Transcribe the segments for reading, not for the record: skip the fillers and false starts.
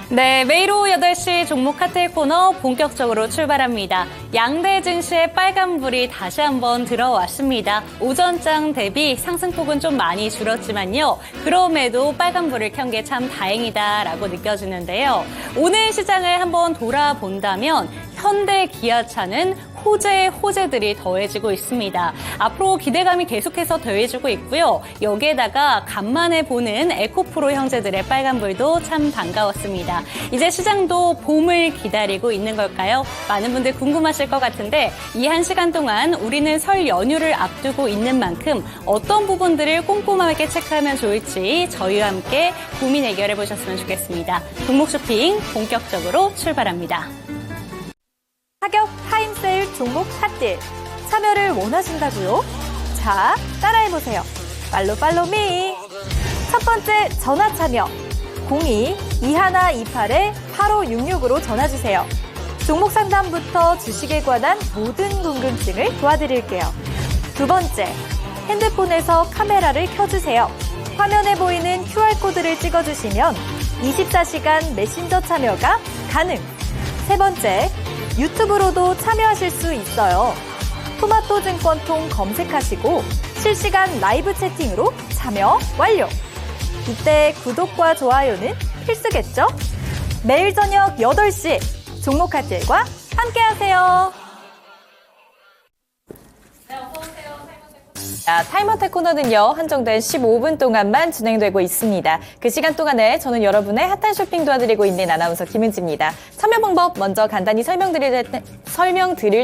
네, 매일 오후 8시 종목 카테일 코너 본격적으로 출발합니다. 양대 증시의 빨간불이 다시 한번 들어왔습니다. 오전장 대비 상승폭은 좀 많이 줄었지만요. 그럼에도 빨간불을 켠 게 참 다행이다라고 느껴지는데요. 오늘 시장을 한번 돌아본다면 현대 기아차는 호재의 호재들이 더해지고 있습니다. 앞으로 기대감이 계속해서 더해지고 있고요. 여기에다가 간만에 보는 에코프로 형제들의 빨간불도 참 반가웠습니다. 이제 시장도 봄을 기다리고 있는 걸까요? 많은 분들 궁금하실 것 같은데 이 1시간 동안 우리는 설 연휴를 앞두고 있는 만큼 어떤 부분들을 꼼꼼하게 체크하면 좋을지 저희와 함께 고민 해결해 보셨으면 좋겠습니다. 종목 쇼핑 본격적으로 출발합니다. 가격 타임세일 종목 핫딜 참여를 원하신다고요? 자, 따라해보세요. 팔로미. 첫 번째 전화 참여 02-2128-8566으로 전화주세요. 종목 상담부터 주식에 관한 모든 궁금증을 도와드릴게요. 두 번째, 핸드폰에서 카메라를 켜주세요. 화면에 보이는 QR코드를 찍어주시면 24시간 메신저 참여가 가능. 세 번째, 유튜브로도 참여하실 수 있어요. 토마토 증권통 검색하시고 실시간 라이브 채팅으로 참여 완료. 이때 구독과 좋아요는 필수겠죠? 매일 저녁 8시 종목 핫딜과 함께하세요. 타임어택 코너는요, 한정된 15분 동안만 진행되고 있습니다. 그 시간 동안에 저는 여러분의 핫한 쇼핑 도와드리고 있는 아나운서 김은지입니다. 참여 방법 먼저 간단히 설명드릴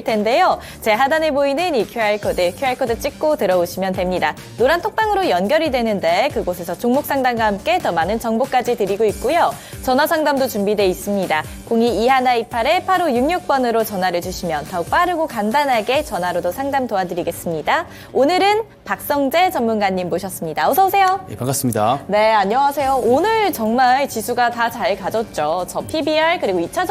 텐데요. 제 하단에 보이는 이 QR코드 찍고 들어오시면 됩니다. 노란 톡방으로 연결이 되는데 그곳에서 종목 상담과 함께 더 많은 정보까지 드리고 있고요. 전화 상담도 준비되어 있습니다. 02-2128-8566번으로 전화를 주시면 더욱 빠르고 간단하게 전화로도 상담 도와드리겠습니다. 오늘은 박성재 전문가님 모셨습니다. 어서 오세요. 네, 반갑습니다. 네, 안녕하세요. 오늘 정말 지수가 다 잘 가졌죠. 저 PBR 그리고 2차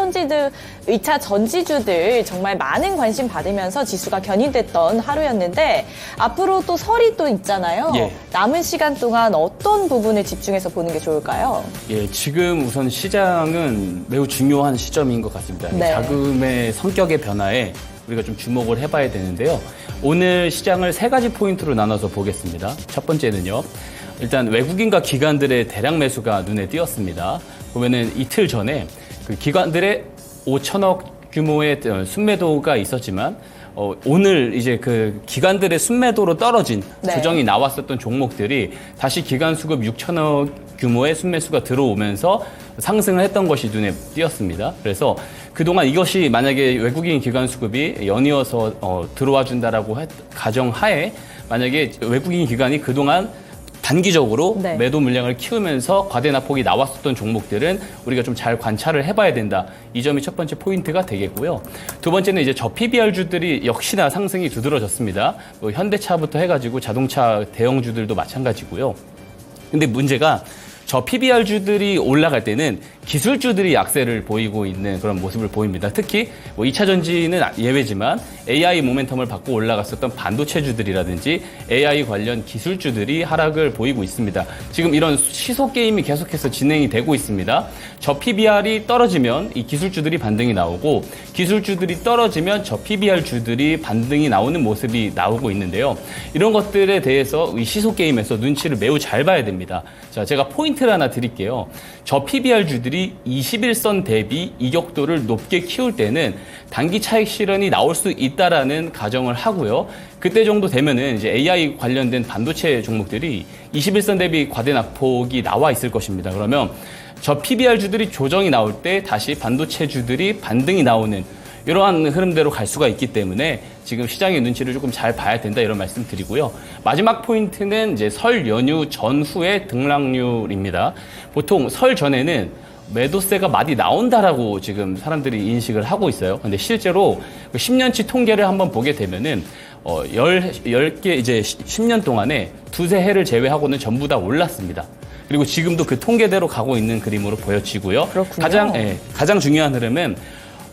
전지주들 정말 많은 관심 받으면서 지수가 견인됐던 하루였는데 앞으로 또 설이 또 있잖아요. 예. 남은 시간 동안 어떤 부분을 집중해서 보는 게 좋을까요? 예, 지금 우선 시장은 매우 중요한 시점인 것 같습니다. 네. 자금의 성격의 변화에 우리가 좀 주목을 해봐야 되는데요. 오늘 시장을 3가지 포인트로 나눠서 보겠습니다. 첫 번째는요. 일단 외국인과 기관들의 대량 매수가 눈에 띄었습니다. 보면은 이틀 전에 그 기관들의 5천억 규모의 순매도가 있었지만 오늘 이제 그 기관들의 순매도로 떨어진 네. 조정이 나왔었던 종목들이 다시 기관 수급 6천억 규모의 순매수가 들어오면서 상승을 했던 것이 눈에 띄었습니다. 그래서 그동안 이것이 만약에 외국인 기관 수급이 연이어서 들어와 준다라고 가정하에 만약에 외국인 기관이 그동안 단기적으로 네. 매도 물량을 키우면서 과대 낙폭이 나왔었던 종목들은 우리가 좀 잘 관찰을 해봐야 된다. 이 점이 첫 번째 포인트가 되겠고요. 두 번째는 이제 저 PBR주들이 역시나 상승이 두드러졌습니다. 현대차부터 해가지고 자동차 대형주들도 마찬가지고요. 근데 문제가 저 PBR주들이 올라갈 때는 기술주들이 약세를 보이고 있는 그런 모습을 보입니다. 특히 2차 전지는 예외지만 AI 모멘텀을 받고 올라갔었던 반도체주들이라든지 AI 관련 기술주들이 하락을 보이고 있습니다. 지금 이런 시소 게임이 계속해서 진행이 되고 있습니다. 저 PBR이 떨어지면 이 기술주들이 반등이 나오고 기술주들이 떨어지면 저 PBR주들이 반등이 나오는 모습이 나오고 있는데요. 이런 것들에 대해서 이 시소 게임에서 눈치를 매우 잘 봐야 됩니다. 자, 제가 포인트를 하나 드릴게요. 저 PBR주들이 21선 대비 이격도를 높게 키울 때는 단기 차익 실현이 나올 수 있다라는 가정을 하고요. 그때 정도 되면은 이제 AI 관련된 반도체 종목들이 21선 대비 과대 낙폭이 나와 있을 것입니다. 그러면 저 PBR주들이 조정이 나올 때 다시 반도체주들이 반등이 나오는 이러한 흐름대로 갈 수가 있기 때문에 지금 시장의 눈치를 조금 잘 봐야 된다 이런 말씀 드리고요. 마지막 포인트는 이제 설 연휴 전후의 등락률입니다. 보통 설 전에는 매도세가 많이 나온다라고 지금 사람들이 인식을 하고 있어요. 근데 실제로 10년치 통계를 한번 보게 되면은 10개 이제 10년 동안에 두세 해를 제외하고는 전부 다 올랐습니다. 그리고 지금도 그 통계대로 가고 있는 그림으로 보여지고요. 그렇군요. 가장 중요한 흐름은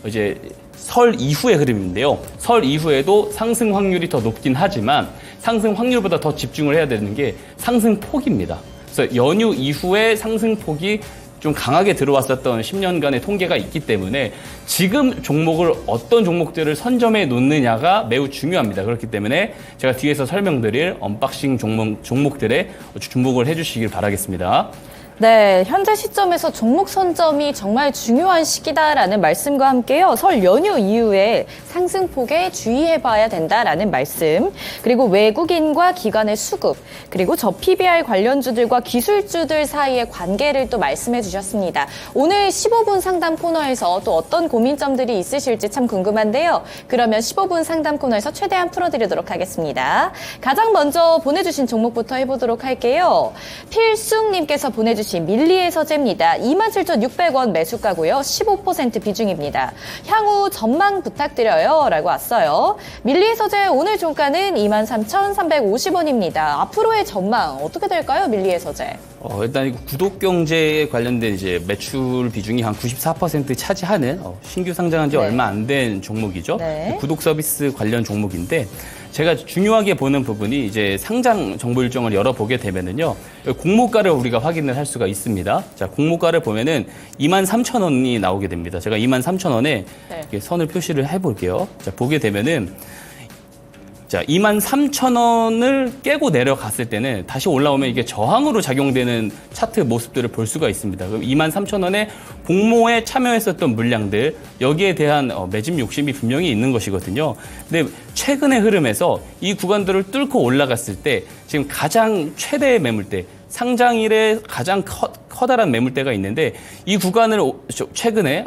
이제 설 이후의 흐름인데요. 설 이후에도 상승 확률이 더 높긴 하지만 상승 확률보다 더 집중을 해야 되는 게 상승 폭입니다. 그래서 연휴 이후에 상승 폭이 좀 강하게 들어왔었던 10년간의 통계가 있기 때문에 지금 종목을 어떤 종목들을 선점해 놓느냐가 매우 중요합니다. 그렇기 때문에 제가 뒤에서 설명드릴 언박싱 종목들에 주목을 해주시길 바라겠습니다. 네, 현재 시점에서 종목 선점이 정말 중요한 시기다라는 말씀과 함께요. 설 연휴 이후에 상승폭에 주의해봐야 된다라는 말씀, 그리고 외국인과 기관의 수급, 그리고 저 PBR 관련주들과 기술주들 사이의 관계를 또 말씀해 주셨습니다. 오늘 15분 상담 코너에서 또 어떤 고민점들이 있으실지 참 궁금한데요. 그러면 15분 상담 코너에서 최대한 풀어드리도록 하겠습니다. 가장 먼저 보내주신 종목부터 해보도록 할게요. 필숙님께서 보내주신 밀리의 서재입니다. 27,600원 매수가고요. 15% 비중입니다. 향후 전망 부탁드려요. 라고 왔어요. 밀리의 서재 오늘 종가는 23,350원입니다. 앞으로의 전망 어떻게 될까요? 밀리의 서재. 일단 구독 경제에 관련된 이제 매출 비중이 한 94% 차지하는 신규 상장한 지 네. 얼마 안 된 종목이죠. 네. 구독 서비스 관련 종목인데 제가 중요하게 보는 부분이 이제 상장 정보 일정을 열어보게 되면은요. 공모가를 우리가 확인을 할 수가 있습니다. 자, 공모가를 보면은 23,000원이 나오게 됩니다. 제가 23,000원에 네. 이렇게 선을 표시를 해볼게요. 자, 보게 되면은 자, 23,000원을 깨고 내려갔을 때는 다시 올라오면 이게 저항으로 작용되는 차트 모습들을 볼 수가 있습니다. 그럼 23,000원에 공모에 참여했었던 물량들, 여기에 대한 매집 욕심이 분명히 있는 것이거든요. 근데 최근의 흐름에서 이 구간들을 뚫고 올라갔을 때 지금 가장 최대의 매물대, 상장일에 가장 커다란 매물대가 있는데 이 구간을 최근에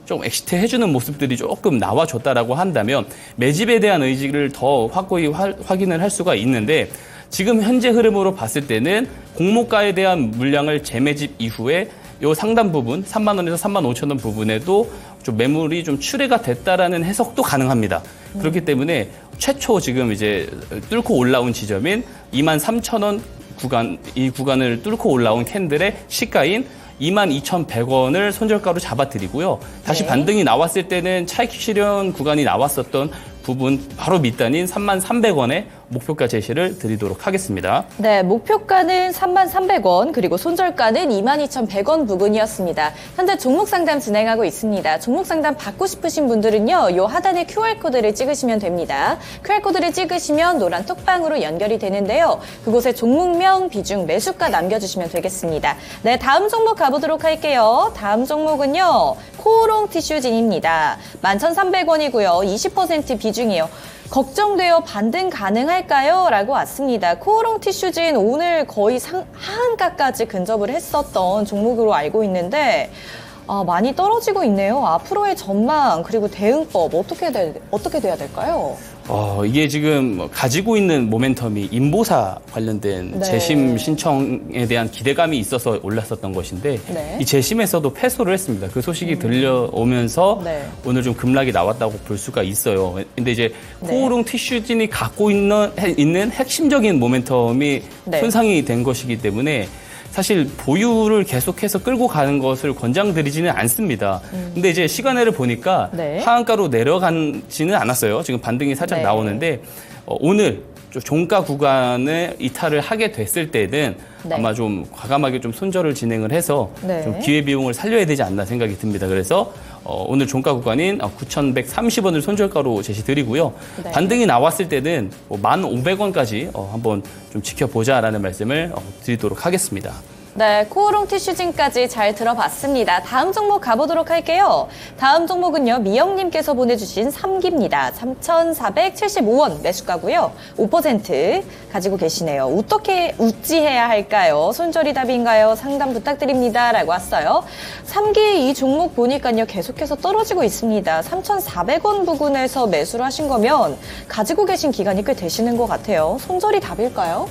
좀 엑시트 해주는 모습들이 조금 나와줬다라고 한다면 매집에 대한 의지를 더 확고히 확인을 할 수가 있는데 지금 현재 흐름으로 봤을 때는 공모가에 대한 물량을 재매집 이후에 요 상단 부분 3만 원에서 3만 5천 원 부분에도 좀 매물이 좀 출회가 됐다라는 해석도 가능합니다. 그렇기 때문에 최초 지금 이제 뚫고 올라온 지점인 23,000원 구간, 이 구간을 뚫고 올라온 캔들의 시가인 22,100원을 손절가로 잡아드리고요. 다시 네. 반등이 나왔을 때는 차익 실현 구간이 나왔었던 부분 바로 밑단인 33,300원에 목표가 제시를 드리도록 하겠습니다. 네, 목표가는 33,300원, 그리고 손절가는 22,100원 부근이었습니다. 현재 종목 상담 진행하고 있습니다. 종목 상담 받고 싶으신 분들은요, 요 하단에 QR코드를 찍으시면 됩니다. QR코드를 찍으시면 노란 톡방으로 연결이 되는데요. 그곳에 종목명, 비중, 매수가 남겨주시면 되겠습니다. 네, 다음 종목 가보도록 할게요. 다음 종목은요, 코오롱 티슈진입니다. 11,300원이고요. 20% 비중이요. 걱정되어 반등 가능할까요? 라고 왔습니다. 코오롱 티슈진 오늘 거의 하한가까지 근접을 했었던 종목으로 알고 있는데 많이 떨어지고 있네요. 앞으로의 전망 그리고 대응법 어떻게 돼야 될까요? 이게 지금 가지고 있는 모멘텀이 인보사 관련된 네. 재심 신청에 대한 기대감이 있어서 올랐었던 것인데 네. 이 재심에서도 패소를 했습니다. 그 소식이 들려오면서 네. 오늘 좀 급락이 나왔다고 볼 수가 있어요. 근데 이제 네. 코오롱 티슈진이 갖고 있는 핵심적인 모멘텀이 네. 손상이 된 것이기 때문에 사실 보유를 계속해서 끌고 가는 것을 권장드리지는 않습니다. 근데 이제 시간을 보니까 네. 하한가로 내려가지는 않았어요. 지금 반등이 살짝 네. 나오는데 오늘 좀 종가 구간에 이탈을 하게 됐을 때는 네. 아마 좀 과감하게 좀 손절을 진행을 해서 네. 좀 기회 비용을 살려야 되지 않나 생각이 듭니다. 그래서 오늘 종가 구간인 9,130원을 손절가로 제시드리고요. 네. 반등이 나왔을 때는 1,500원까지 한번 좀 지켜보자라는 말씀을 드리도록 하겠습니다. 네, 코오롱 티슈진까지 잘 들어봤습니다. 다음 종목 가보도록 할게요. 다음 종목은요, 미영님께서 보내주신 3기입니다. 3,475원 매수가고요. 5% 가지고 계시네요. 어떻게 우찌해야 할까요? 손절이 답인가요? 상담 부탁드립니다. 라고 왔어요. 3기 이 종목 보니까요, 계속해서 떨어지고 있습니다. 3,400원 부근에서 매수를 하신 거면 가지고 계신 기간이 꽤 되시는 것 같아요. 손절이 답일까요?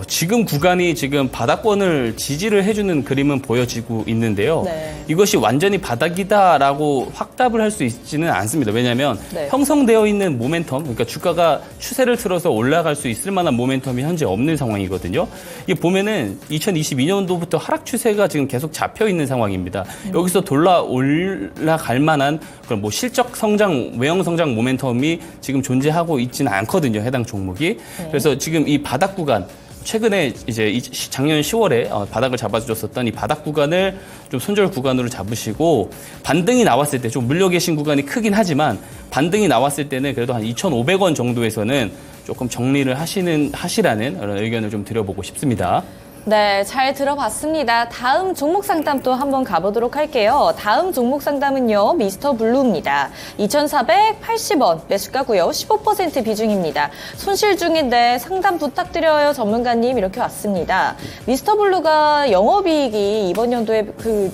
지금 구간이 지금 바닥권을 지지를 해주는 그림은 보여지고 있는데요. 네. 이것이 완전히 바닥이다라고 확답을 할 수 있지는 않습니다. 왜냐하면 네. 형성되어 있는 모멘텀, 그러니까 주가가 추세를 틀어서 올라갈 수 있을 만한 모멘텀이 현재 없는 상황이거든요. 이게 보면은 2022년도부터 하락 추세가 지금 계속 잡혀 있는 상황입니다. 여기서 올라갈 만한 그런 뭐 실적 성장, 외형 성장 모멘텀이 지금 존재하고 있지는 않거든요. 해당 종목이. 네. 그래서 지금 이 바닥 구간 최근에 이제 작년 10월에 바닥을 잡아줬었던 이 바닥 구간을 좀 손절 구간으로 잡으시고 반등이 나왔을 때 좀 물려 계신 구간이 크긴 하지만 반등이 나왔을 때는 그래도 한 2,500원 정도에서는 조금 정리를 하시라는 그런 의견을 좀 드려보고 싶습니다. 네, 잘 들어봤습니다. 다음 종목 상담 또 한번 가보도록 할게요. 다음 종목 상담은요, 미스터 블루입니다. 2,480원 매수가고요. 15% 비중입니다. 손실 중인데 상담 부탁드려요, 전문가님. 이렇게 왔습니다. 미스터 블루가 영업이익이 이번 연도에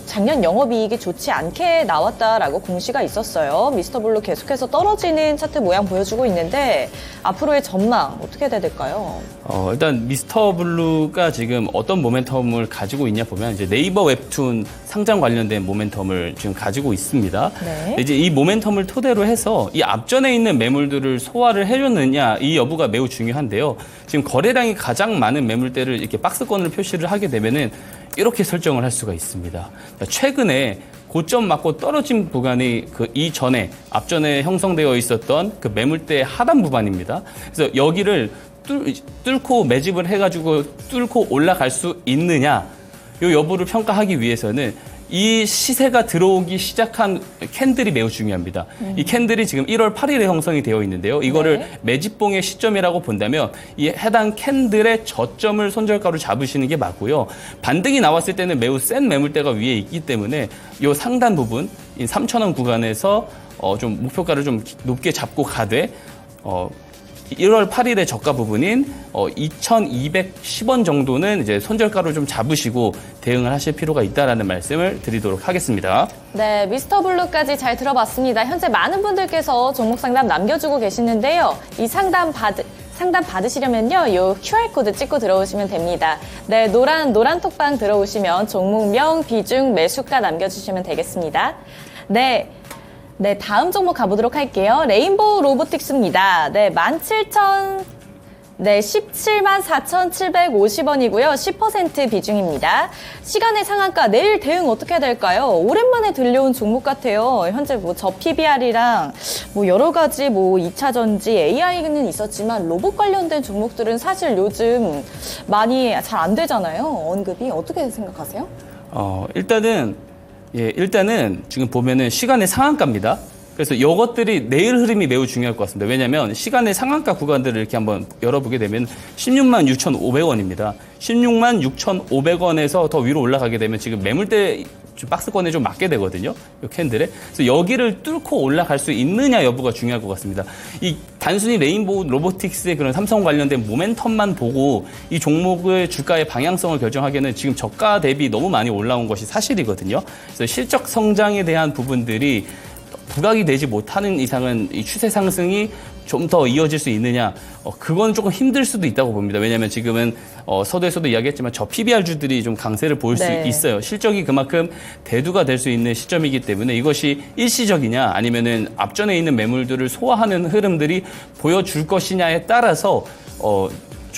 작년 영업이익이 좋지 않게 나왔다라고 공시가 있었어요. 미스터 블루 계속해서 떨어지는 차트 모양 보여주고 있는데 앞으로의 전망 어떻게 돼야 될까요? 일단 미스터 블루가 지금 어떤 모멘텀을 가지고 있냐 보면 이제 네이버 웹툰 상장 관련된 모멘텀을 지금 가지고 있습니다. 네. 이제 이 모멘텀을 토대로 해서 이 앞전에 있는 매물들을 소화를 해줬느냐 이 여부가 매우 중요한데요. 지금 거래량이 가장 많은 매물대를 이렇게 박스권으로 표시를 하게 되면은 이렇게 설정을 할 수가 있습니다. 최근에 고점 맞고 떨어진 구간이 그 이전에 앞전에 형성되어 있었던 그 매물대 하단 구간입니다. 그래서 여기를 뚫고 매집을 해가지고 뚫고 올라갈 수 있느냐 이 여부를 평가하기 위해서는 이 시세가 들어오기 시작한 캔들이 매우 중요합니다. 이 캔들이 지금 1월 8일에 형성이 되어 있는데요. 이거를 네. 매집봉의 시점이라고 본다면 이 해당 캔들의 저점을 손절가로 잡으시는 게 맞고요. 반등이 나왔을 때는 매우 센 매물대가 위에 있기 때문에 이 상단 부분, 이 3,000원 구간에서 좀 목표가를 좀 높게 잡고 가되 1월 8일의 저가 부분인 2,210원 정도는 이제 손절가로 좀 잡으시고 대응을 하실 필요가 있다라는 말씀을 드리도록 하겠습니다. 네, 미스터 블루까지 잘 들어봤습니다. 현재 많은 분들께서 종목 상담 남겨주고 계시는데요. 이 상담 받으시려면요, 이 QR코드 찍고 들어오시면 됩니다. 네, 노란 톡방 들어오시면 종목명, 비중, 매수가 남겨주시면 되겠습니다. 네, 다음 종목 가보도록 할게요. 레인보우 로보틱스입니다. 네, 174,750원이고요. 10% 비중입니다. 시간의 상한가, 내일 대응 어떻게 해야 될까요? 오랜만에 들려온 종목 같아요. 현재 저 PBR이랑 여러 가지 2차 전지, AI는 있었지만 로봇 관련된 종목들은 사실 요즘 많이 잘 안 되잖아요. 언급이. 어떻게 생각하세요? 일단은 지금 보면은 시간의 상한가입니다. 그래서 이것들이 내일 흐름이 매우 중요할 것 같습니다. 왜냐하면 시간의 상한가 구간들을 이렇게 한번 열어보게 되면 16만 6,500원입니다. 16만 6,500원에서 더 위로 올라가게 되면 지금 매물대 박스권에 좀 맞게 되거든요. 이 캔들에. 그래서 여기를 뚫고 올라갈 수 있느냐 여부가 중요할 것 같습니다. 이 단순히 레인보우 로보틱스의 그런 삼성 관련된 모멘텀만 보고 이 종목의 주가의 방향성을 결정하기에는 지금 저가 대비 너무 많이 올라온 것이 사실이거든요. 그래서 실적 성장에 대한 부분들이 부각이 되지 못하는 이상은 이 추세 상승이 좀 더 이어질 수 있느냐, 그건 조금 힘들 수도 있다고 봅니다. 왜냐하면 지금은 서두에서도 이야기했지만 저 PBR주들이 좀 강세를 보일 수 있어요. 실적이 그만큼 대두가 될 수 있는 시점이기 때문에 이것이 일시적이냐 아니면은 앞전에 있는 매물들을 소화하는 흐름들이 보여줄 것이냐에 따라서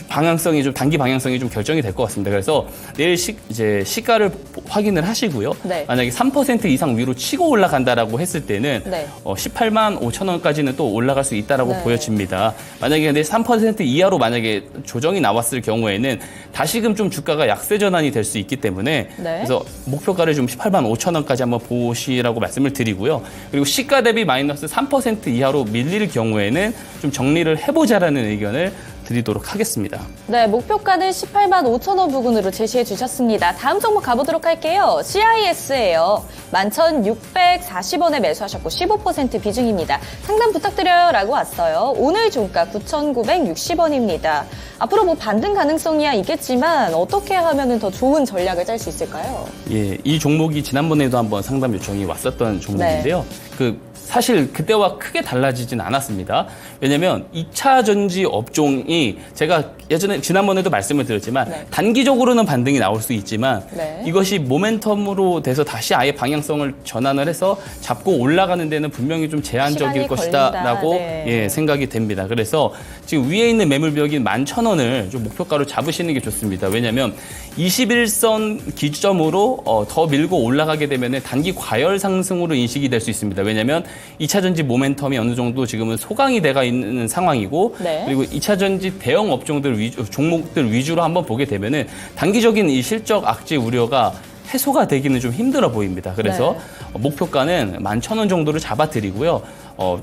방향성이 좀 단기 방향성이 좀 결정이 될 것 같습니다. 그래서 내일 이제 시가를 확인을 하시고요. 네. 만약에 3% 이상 위로 치고 올라간다라고 했을 때는 18만 5천 원까지는 또 올라갈 수 있다라고 보여집니다. 만약에 근데 3% 이하로 만약에 조정이 나왔을 경우에는 다시금 좀 주가가 약세 전환이 될 수 있기 때문에 그래서 목표가를 좀 18만 5천 원까지 한번 보시라고 말씀을 드리고요. 그리고 시가 대비 마이너스 3% 이하로 밀릴 경우에는 좀 정리를 해보자라는 의견을 드리도록 하겠습니다. 네, 목표가는 18만 5천 원 부근으로 제시해 주셨습니다. 다음 종목 가보도록 할게요. CIS예요. 11,640원에 매수하셨고 15% 비중입니다. 상담 부탁드려요 라고 왔어요. 오늘 종가 9,960원입니다. 앞으로 반등 가능성이야 있겠지만 어떻게 하면 더 좋은 전략을 짤 수 있을까요? 예, 이 종목이 지난번에도 한번 상담 요청이 왔었던 종목인데요. 사실 그때와 크게 달라지진 않았습니다. 왜냐하면 2차 전지 업종이 제가 지난번에도 말씀을 드렸지만 단기적으로는 반등이 나올 수 있지만 이것이 모멘텀으로 돼서 다시 아예 방향성을 전환을 해서 잡고 올라가는 데는 분명히 좀 제한적일 것이다라고 생각이 됩니다. 그래서 지금 위에 있는 매물벽인 11,000원을 좀 목표가로 잡으시는 게 좋습니다. 왜냐하면 21선 기점으로 더 밀고 올라가게 되면 단기 과열 상승으로 인식이 될 수 있습니다. 왜냐하면 2차 전지 모멘텀이 어느 정도 지금은 소강이 돼가 있는 상황이고 네. 그리고 2차 전지 대형 업종들 종목들 위주로 한번 보게 되면은 단기적인 이 실적 악재 우려가 해소가 되기는 좀 힘들어 보입니다. 그래서 목표가는 11,000원 정도를 잡아드리고요.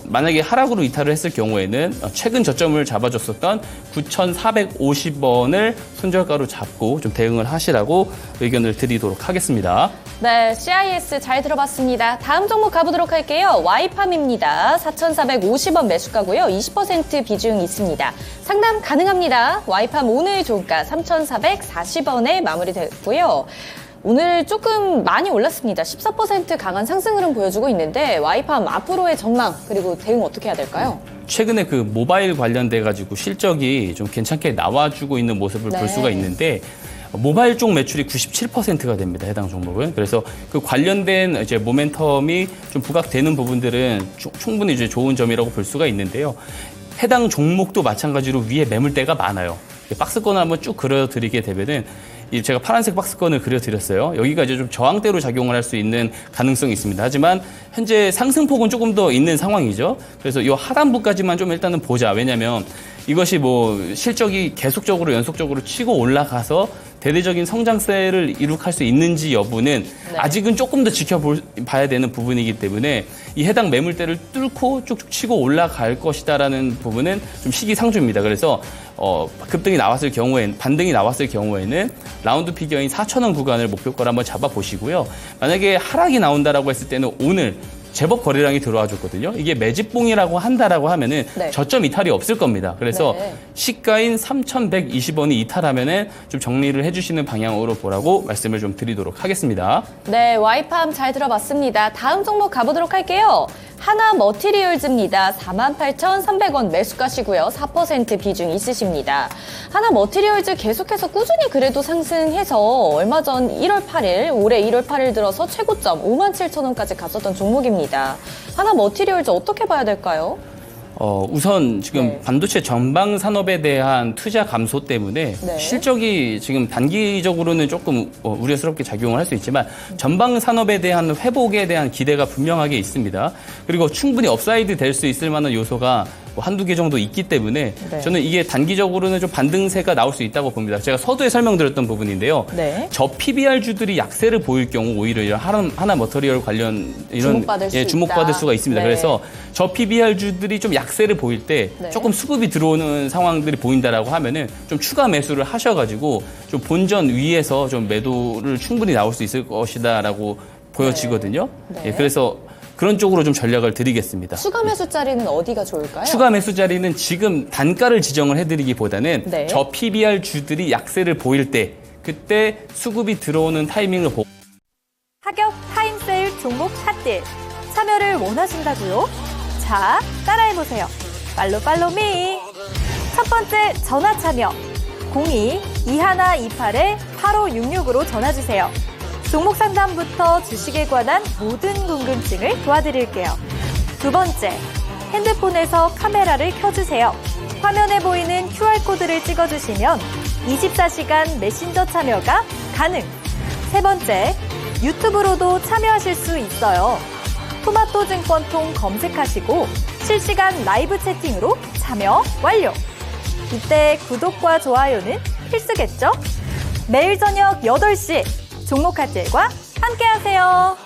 만약에 하락으로 이탈을 했을 경우에는 최근 저점을 잡아줬었던 9,450원을 손절가로 잡고 좀 대응을 하시라고 의견을 드리도록 하겠습니다. 네, CIS 잘 들어봤습니다. 다음 종목 가보도록 할게요. 와이팜입니다. 4,450원 매수가고요. 20% 비중 있습니다. 상담 가능합니다. 와이팜 오늘 종가 3,440원에 마무리됐고요. 오늘 조금 많이 올랐습니다. 14% 강한 상승 흐름 보여주고 있는데 와이팜 앞으로의 전망 그리고 대응 어떻게 해야 될까요? 최근에 그 모바일 관련돼 가지고 실적이 좀 괜찮게 나와주고 있는 모습을 볼 수가 있는데 모바일 쪽 매출이 97%가 됩니다. 해당 종목은. 그래서 그 관련된 이제 모멘텀이 좀 부각되는 부분들은 충분히 이제 좋은 점이라고 볼 수가 있는데요. 해당 종목도 마찬가지로 위에 매물대가 많아요. 박스권을 한번 쭉 그려드리게 되면은 제가 파란색 박스권을 그려드렸어요. 여기가 이제 좀 저항대로 작용을 할 수 있는 가능성이 있습니다. 하지만 현재 상승폭은 조금 더 있는 상황이죠. 그래서 이 하단부까지만 좀 일단은 보자. 왜냐하면 이것이 뭐 실적이 계속적으로 연속적으로 치고 올라가서 대대적인 성장세를 이룩할 수 있는지 여부는 아직은 조금 더 지켜봐야 되는 부분이기 때문에 이 해당 매물대를 뚫고 쭉쭉 치고 올라갈 것이다라는 부분은 좀 시기상조입니다. 그래서 급등이 나왔을 경우엔 반등이 나왔을 경우에는 라운드 피겨인 4,000원 구간을 목표가로 한번 잡아보시고요. 만약에 하락이 나온다라고 했을 때는 오늘 제법 거래량이 들어와 줬거든요. 이게 매집봉이라고 한다라고 하면은 저점 이탈이 없을 겁니다. 그래서 시가인 3,120원이 이탈하면은 좀 정리를 해주시는 방향으로 보라고 말씀을 좀 드리도록 하겠습니다. 네, 와이팜 잘 들어봤습니다. 다음 종목 가보도록 할게요. 하나 머티리얼즈입니다. 48,300원 매수가시고요. 4% 비중 있으십니다. 하나 머티리얼즈 계속해서 꾸준히 그래도 상승해서 얼마 전 1월 8일, 올해 1월 8일 들어서 최고점 57,000원까지 갔었던 종목입니다. 하나 머티리얼즈 어떻게 봐야 될까요? 우선 지금 반도체 전방 산업에 대한 투자 감소 때문에 실적이 지금 단기적으로는 조금 우려스럽게 작용을 할 수 있지만 전방 산업에 대한 회복에 대한 기대가 분명하게 있습니다. 그리고 충분히 업사이드 될 수 있을 만한 요소가 한두 개 정도 있기 때문에 저는 이게 단기적으로는 좀 반등세가 나올 수 있다고 봅니다. 제가 서두에 설명드렸던 부분인데요. 저 PBR주들이 약세를 보일 경우 오히려 이런 하나 머터리얼 관련 이런 주목받을 수가 있습니다. 그래서 저 PBR주들이 좀 약세를 보일 때 조금 수급이 들어오는 상황들이 보인다라고 하면은 좀 추가 매수를 하셔가지고 좀 본전 위에서 좀 매도를 충분히 나올 수 있을 것이다라고 보여지거든요. 그래서 그런 쪽으로 좀 전략을 드리겠습니다. 추가 매수 자리는 어디가 좋을까요? 추가 매수 자리는 지금 단가를 지정을 해드리기보다는 저 PBR 주들이 약세를 보일 때 그때 수급이 들어오는 타이밍을 보고 하격 타임세일 종목 핫딜 참여를 원하신다고요? 자, 따라해보세요. 팔로미. 첫 번째 전화 참여 02-2128-8566으로 전화주세요. 종목 상담부터 주식에 관한 모든 궁금증을 도와드릴게요. 두 번째, 핸드폰에서 카메라를 켜주세요. 화면에 보이는 QR코드를 찍어주시면 24시간 메신저 참여가 가능. 세 번째, 유튜브로도 참여하실 수 있어요. 토마토 증권통 검색하시고 실시간 라이브 채팅으로 참여 완료. 이때 구독과 좋아요는 필수겠죠? 매일 저녁 8시 종목 핫딜과 함께하세요.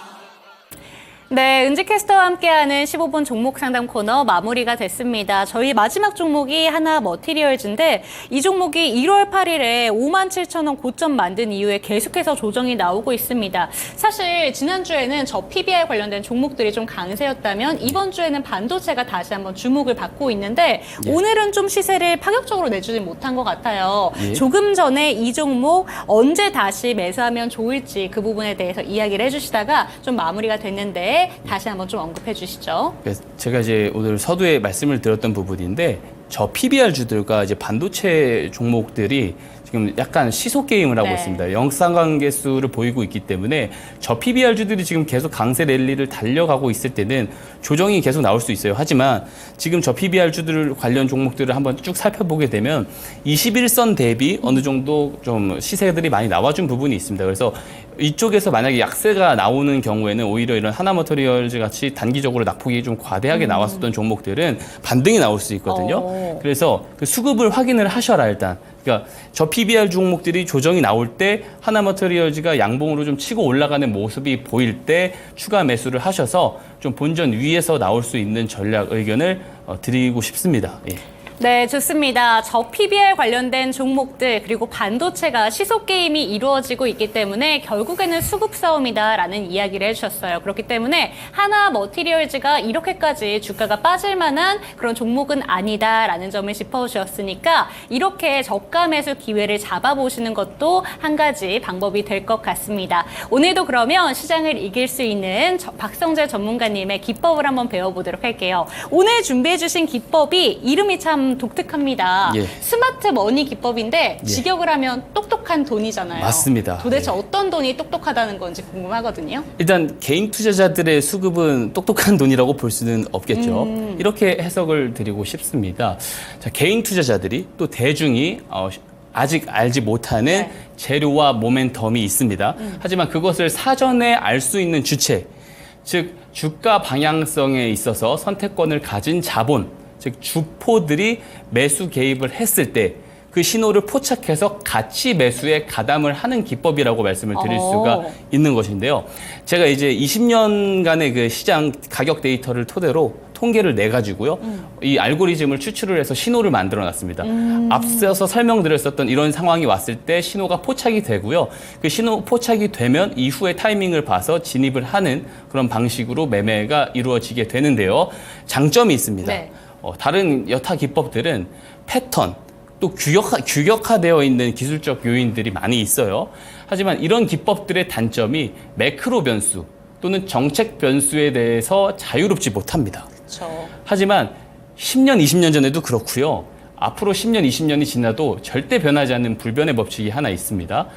네, 은지캐스터와 함께하는 15분 종목 상담 코너 마무리가 됐습니다. 저희 마지막 종목이 하나 머티리얼즈인데 이 종목이 1월 8일에 57,000원 고점 만든 이후에 계속해서 조정이 나오고 있습니다. 사실 지난주에는 저 PBR 관련된 종목들이 좀 강세였다면 이번 주에는 반도체가 다시 한번 주목을 받고 있는데 오늘은 좀 시세를 파격적으로 내주지 못한 것 같아요. 조금 전에 이 종목 언제 다시 매수하면 좋을지 그 부분에 대해서 이야기를 해주시다가 좀 마무리가 됐는데 다시 한번 좀 언급해 주시죠. 제가 이제 오늘 서두에 말씀을 드렸던 부분인데 저 PBR주들과 이제 반도체 종목들이 지금 약간 시소 게임을 하고 있습니다. 역상관계수를 보이고 있기 때문에 저 PBR주들이 지금 계속 강세 랠리를 달려가고 있을 때는 조정이 계속 나올 수 있어요. 하지만 지금 저 PBR주들 관련 종목들을 한번 쭉 살펴보게 되면 21선 대비 어느 정도 좀 시세들이 많이 나와준 부분이 있습니다. 그래서 이쪽에서 만약에 약세가 나오는 경우에는 오히려 이런 하나머터리얼즈 같이 단기적으로 낙폭이 좀 과대하게 나왔었던 종목들은 반등이 나올 수 있거든요. 그래서 그 수급을 확인을 하셔라 일단. 그러니까 저 PBR 종목들이 조정이 나올 때 하나머터리얼즈가 양봉으로 좀 치고 올라가는 모습이 보일 때 추가 매수를 하셔서 좀 본전 위에서 나올 수 있는 전략 의견을 드리고 싶습니다. 예. 네, 좋습니다. 저 PBR 관련된 종목들 그리고 반도체가 시속 게임이 이루어지고 있기 때문에 결국에는 수급 싸움이다라는 이야기를 해주셨어요. 그렇기 때문에 하나 머티리얼즈가 이렇게까지 주가가 빠질 만한 그런 종목은 아니다라는 점을 짚어주셨으니까 이렇게 저가 매수 기회를 잡아보시는 것도 한 가지 방법이 될 것 같습니다. 오늘도 그러면 시장을 이길 수 있는 박성재 전문가님의 기법을 한번 배워보도록 할게요. 오늘 준비해주신 기법이 이름이 참 독특합니다. 예. 스마트 머니 기법인데 예. 직역을 하면 똑똑한 돈이잖아요. 맞습니다. 도대체 예. 어떤 돈이 똑똑하다는 건지 궁금하거든요. 일단 개인 투자자들의 수급은 똑똑한 돈이라고 볼 수는 없겠죠. 이렇게 해석을 드리고 싶습니다. 자, 개인 투자자들이 또 대중이 아직 알지 못하는 네. 재료와 모멘텀이 있습니다. 하지만 그것을 사전에 알 수 있는 주체, 즉 주가 방향성에 있어서 선택권을 가진 자본, 즉 주포들이 매수 개입을 했을 때 그 신호를 포착해서 가치 매수에 가담을 하는 기법이라고 말씀을 드릴 수가 있는 것인데요. 제가 이제 20년간의 그 시장 가격 데이터를 토대로 통계를 내 가지고요. 이 알고리즘을 추출을 해서 신호를 만들어 놨습니다. 앞서서 설명드렸었던 이런 상황이 왔을 때 신호가 포착이 되고요. 그 신호 포착이 되면 이후에 타이밍을 봐서 진입을 하는 그런 방식으로 매매가 이루어지게 되는데요. 장점이 있습니다. 네. 다른 여타 기법들은 패턴, 또 규격화되어 있는 기술적 요인들이 많이 있어요. 하지만 이런 기법들의 단점이 매크로 변수 또는 정책 변수에 대해서 자유롭지 못합니다. 그렇죠. 하지만 10년, 20년 전에도 그렇고요. 앞으로 10년, 20년이 지나도 절대 변하지 않는 불변의 법칙이 하나 있습니다.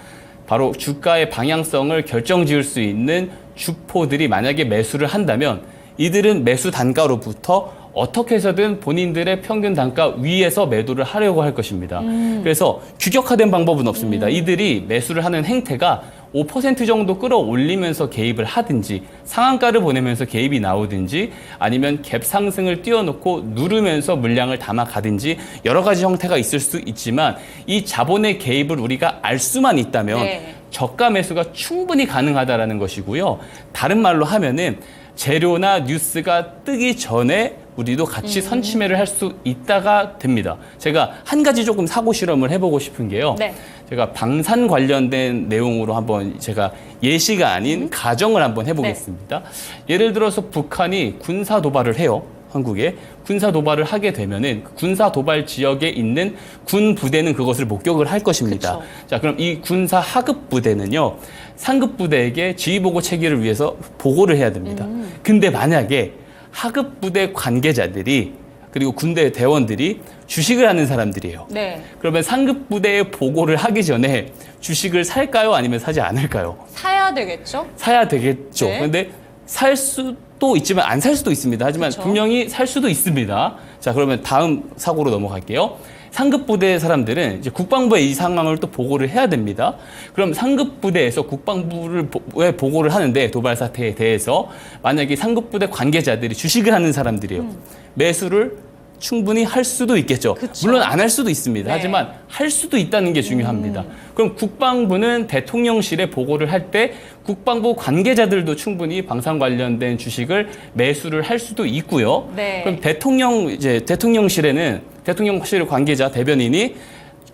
바로 주가의 방향성을 결정지을 수 있는 주포들이 만약에 매수를 한다면 이들은 매수 단가로부터 어떻게 해서든 본인들의 평균 단가 위에서 매도를 하려고 할 것입니다. 그래서 규격화된 방법은 없습니다. 이들이 매수를 하는 행태가 5% 정도 끌어올리면서 개입을 하든지 상한가를 보내면서 개입이 나오든지 아니면 갭 상승을 띄워놓고 누르면서 물량을 담아가든지 여러 가지 형태가 있을 수 있지만 이 자본의 개입을 우리가 알 수만 있다면 네. 저가 매수가 충분히 가능하다라는 것이고요. 다른 말로 하면은 재료나 뉴스가 뜨기 전에 우리도 같이 선취매를 할 수 있다가 됩니다. 제가 한 가지 조금 사고 실험을 해보고 싶은 게요. 네. 제가 방산 관련된 내용으로 한번 제가 예시가 아닌 가정을 한번 해보겠습니다. 예를 들어서 북한이 군사 도발을 해요. 한국에 군사 도발을 하게 되면은 군사 도발 지역에 있는 군 부대는 그것을 목격을 할 것입니다. 그쵸. 자, 그럼 이 군사 하급 부대는요, 상급 부대에게 지휘 보고 체계를 위해서 보고를 해야 됩니다. 근데 만약에 하급 부대 관계자들이 그리고 군대 대원들이 주식을 하는 사람들이에요. 네. 그러면 상급 부대에 보고를 하기 전에 주식을 살까요? 아니면 사지 않을까요? 사야 되겠죠? 사야 되겠죠. 네. 그런데 살 수도 있지만 안 살 수도 있습니다. 하지만 그쵸. 분명히 살 수도 있습니다. 자, 그러면 다음 사고로 넘어갈게요. 상급 부대 사람들은 이제 국방부에 이 상황을 또 보고를 해야 됩니다. 그럼 상급 부대에서 국방부에 보고를 하는데 도발 사태에 대해서 만약에 상급 부대 관계자들이 주식을 하는 사람들이에요. 매수를 충분히 할 수도 있겠죠. 그쵸. 물론 안 할 수도 있습니다. 네. 하지만 할 수도 있다는 게 중요합니다. 그럼 국방부는 대통령실에 보고를 할 때 국방부 관계자들도 충분히 방산 관련된 주식을 매수를 할 수도 있고요. 네. 그럼 대통령실에는 대통령실 관계자 대변인이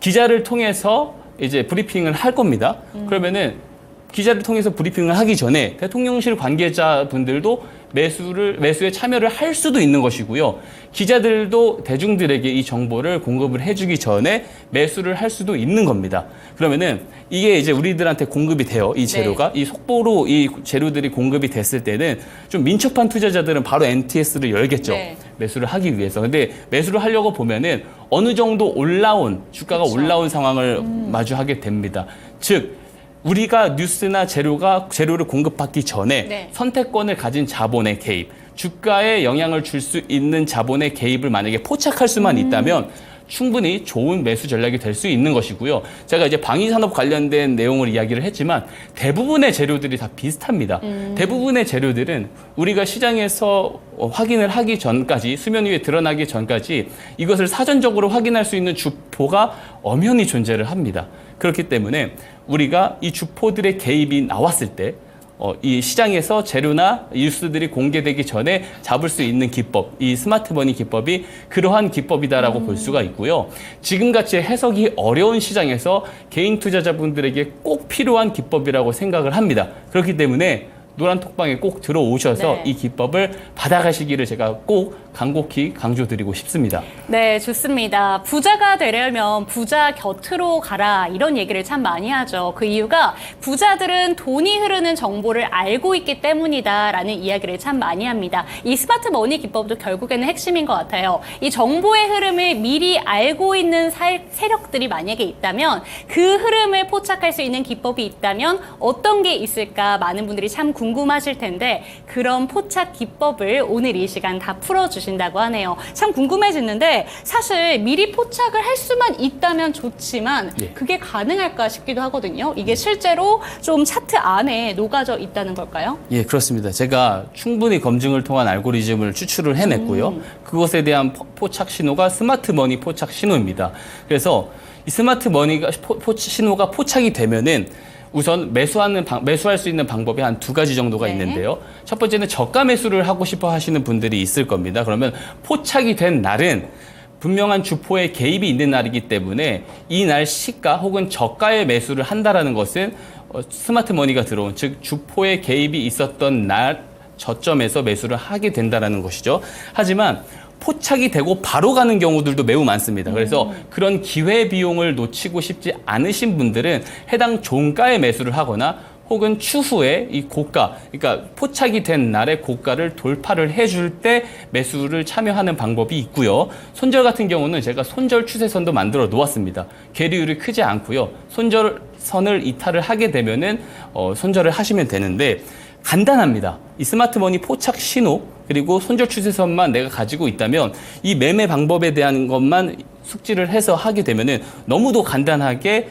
기자를 통해서 이제 브리핑을 할 겁니다. 그러면은 기자를 통해서 브리핑을 하기 전에 대통령실 관계자분들도 매수에 참여를 할 수도 있는 것이고요. 기자들도 대중들에게 이 정보를 공급을 해주기 전에 매수를 할 수도 있는 겁니다. 그러면은 이게 이제 우리들한테 공급이 돼요. 이 재료가. 이 속보로 이 재료들이 공급이 됐을 때는 좀 민첩한 투자자들은 바로 NTS를 열겠죠. 네. 매수를 하기 위해서. 근데 매수를 하려고 보면은 어느 정도 주가가 올라온 상황을 마주하게 됩니다. 즉, 우리가 뉴스나 재료를 공급받기 전에 네. 선택권을 가진 자본의 개입, 주가에 영향을 줄 수 있는 자본의 개입을 만약에 포착할 수만 있다면 충분히 좋은 매수 전략이 될 수 있는 것이고요. 제가 이제 방위산업 관련된 내용을 이야기를 했지만 대부분의 재료들이 다 비슷합니다. 대부분의 재료들은 우리가 시장에서 확인을 하기 전까지, 수면 위에 드러나기 전까지 이것을 사전적으로 확인할 수 있는 주포가 엄연히 존재를 합니다. 그렇기 때문에 우리가 이 주포들의 개입이 나왔을 때 이 시장에서 재료나 뉴스들이 공개되기 전에 잡을 수 있는 기법, 이 스마트머니 기법이 그러한 기법이다라고 볼 수가 있고요. 지금같이 해석이 어려운 시장에서 개인 투자자분들에게 꼭 필요한 기법이라고 생각을 합니다. 그렇기 때문에 노란톡방에 꼭 들어오셔서 네. 이 기법을 받아가시기를 제가 꼭 간곡히 강조드리고 싶습니다. 네, 좋습니다. 부자가 되려면 부자 곁으로 가라 이런 얘기를 참 많이 하죠. 그 이유가 부자들은 돈이 흐르는 정보를 알고 있기 때문이다라는 이야기를 참 많이 합니다. 이 스마트 머니 기법도 결국에는 핵심인 것 같아요. 이 정보의 흐름을 미리 알고 있는 세력들이 만약에 있다면 그 흐름을 포착할 수 있는 기법이 있다면 어떤 게 있을까 많은 분들이 참 궁금하실 텐데 그런 포착 기법을 오늘 이 시간 다 풀어주신다고 하네요. 참 궁금해지는데 사실 미리 포착을 할 수만 있다면 좋지만 그게 가능할까 싶기도 하거든요. 이게 실제로 좀 차트 안에 녹아져 있다는 걸까요? 예, 그렇습니다. 제가 충분히 검증을 통한 알고리즘을 추출을 해냈고요. 그것에 대한 포착 신호가 스마트 머니 포착 신호입니다. 그래서 이 스마트 머니가 신호가 포착이 되면은 우선 매수할 수 있는 방법이 한 두 가지 정도가 네. 있는데요. 첫 번째는 저가 매수를 하고 싶어 하시는 분들이 있을 겁니다. 그러면 포착이 된 날은 분명한 주포의 개입이 있는 날이기 때문에 이 날 시가 혹은 저가의 매수를 한다라는 것은 스마트 머니가 들어온, 즉 주포의 개입이 있었던 날 저점에서 매수를 하게 된다라는 것이죠. 하지만 포착이 되고 바로 가는 경우들도 매우 많습니다. 그래서 그런 기회 비용을 놓치고 싶지 않으신 분들은 해당 종가에 매수를 하거나 혹은 추후에 이 고가, 그러니까 포착이 된 날의 고가를 돌파를 해줄 때 매수를 참여하는 방법이 있고요. 손절 같은 경우는 제가 손절 추세선도 만들어 놓았습니다. 괴리율이 크지 않고요. 손절선을 이탈을 하게 되면은 손절을 하시면 되는데 간단합니다. 이 스마트머니 포착 신호 그리고 손절 추세선만 내가 가지고 있다면 이 매매 방법에 대한 것만 숙지를 해서 하게 되면은 너무도 간단하게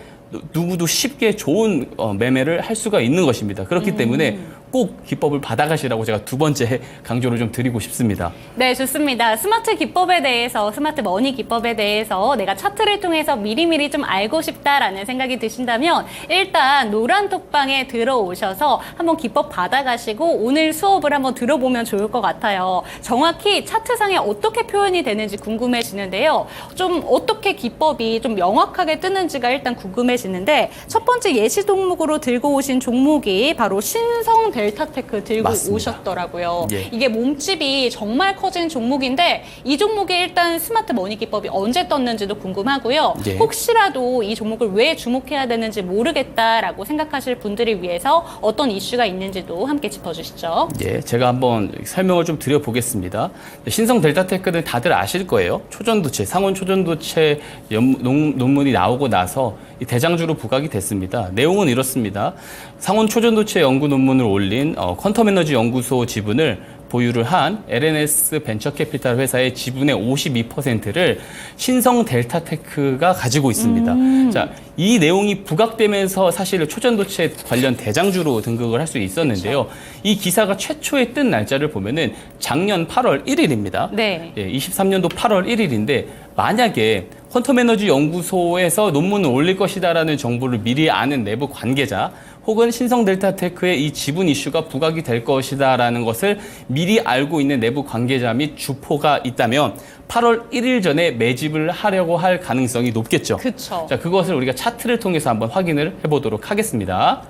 누구도 쉽게 좋은 매매를 할 수가 있는 것입니다. 그렇기 때문에 꼭 기법을 받아가시라고 제가 두 번째 강조를 좀 드리고 싶습니다. 네, 좋습니다. 스마트 기법에 대해서, 스마트 머니 기법에 대해서 내가 차트를 통해서 미리미리 좀 알고 싶다라는 생각이 드신다면 일단 노란톡방에 들어오셔서 한번 기법 받아가시고 오늘 수업을 한번 들어보면 좋을 것 같아요. 정확히 차트상에 어떻게 표현이 되는지 궁금해지는데요. 좀 어떻게 기법이 좀 명확하게 뜨는지가 일단 궁금해지는데 첫 번째 예시 종목으로 들고 오신 종목이 바로 신성 델타테크 들고 맞습니다. 오셨더라고요. 예. 이게 몸집이 정말 커진 종목인데 이 종목에 일단 스마트 머니 기법이 언제 떴는지도 궁금하고요. 예. 혹시라도 이 종목을 왜 주목해야 되는지 모르겠다라고 생각하실 분들을 위해서 어떤 이슈가 있는지도 함께 짚어주시죠. 예, 제가 한번 설명을 좀 드려보겠습니다. 신성 델타테크는 다들 아실 거예요. 초전도체, 상온 초전도체 논문이 나오고 나서 이 대장주로 부각이 됐습니다. 내용은 이렇습니다. 상온 초전도체 연구 논문을 올린 퀀텀 에너지 연구소 지분을 보유를 한 LNS 벤처캐피탈 회사의 지분의 52%를 신성 델타테크가 가지고 있습니다. 자, 이 내용이 부각되면서 사실 초전도체 관련 대장주로 등극을 할 수 있었는데요. 이 기사가 최초에 뜬 날짜를 보면은 작년 8월 1일입니다. 네. 예, 23년도 8월 1일인데 만약에 퀀텀 에너지 연구소에서 논문을 올릴 것이다라는 정보를 미리 아는 내부 관계자 혹은 신성 델타테크의 이 지분 이슈가 부각이 될 것이다라는 것을 미리 알고 있는 내부 관계자 및 주포가 있다면 8월 1일 전에 매집을 하려고 할 가능성이 높겠죠. 그쵸. 자, 그것을 우리가 차트를 통해서 한번 확인을 해보도록 하겠습니다.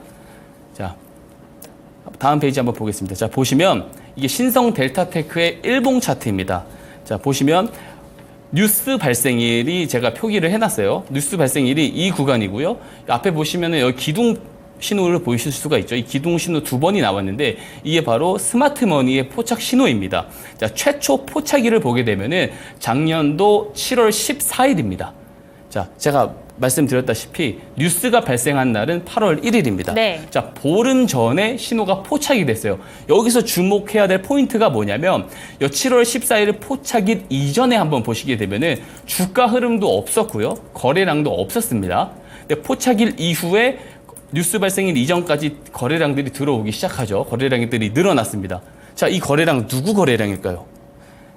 자, 다음 페이지 한번 보겠습니다. 자, 보시면 이게 신성 델타테크의 일봉 차트입니다. 자, 보시면 뉴스 발생일이 제가 표기를 해놨어요. 뉴스 발생일이 이 구간이고요. 앞에 보시면은 여기 기둥 신호를 보이실 수가 있죠. 이 기둥 신호 두 번이 나왔는데 이게 바로 스마트 머니의 포착 신호입니다. 자, 최초 포착일을 보게 되면은 작년도 7월 14일입니다. 자, 제가 말씀드렸다시피 뉴스가 발생한 날은 8월 1일입니다. 네. 자, 보름 전에 신호가 포착이 됐어요. 여기서 주목해야 될 포인트가 뭐냐면 7월 14일 포착일 이전에 한번 보시게 되면은 주가 흐름도 없었고요. 거래량도 없었습니다. 근데 포착일 이후에 뉴스 발생일 이전까지 거래량들이 들어오기 시작하죠. 거래량들이 늘어났습니다. 자, 이 거래량 누구 거래량일까요?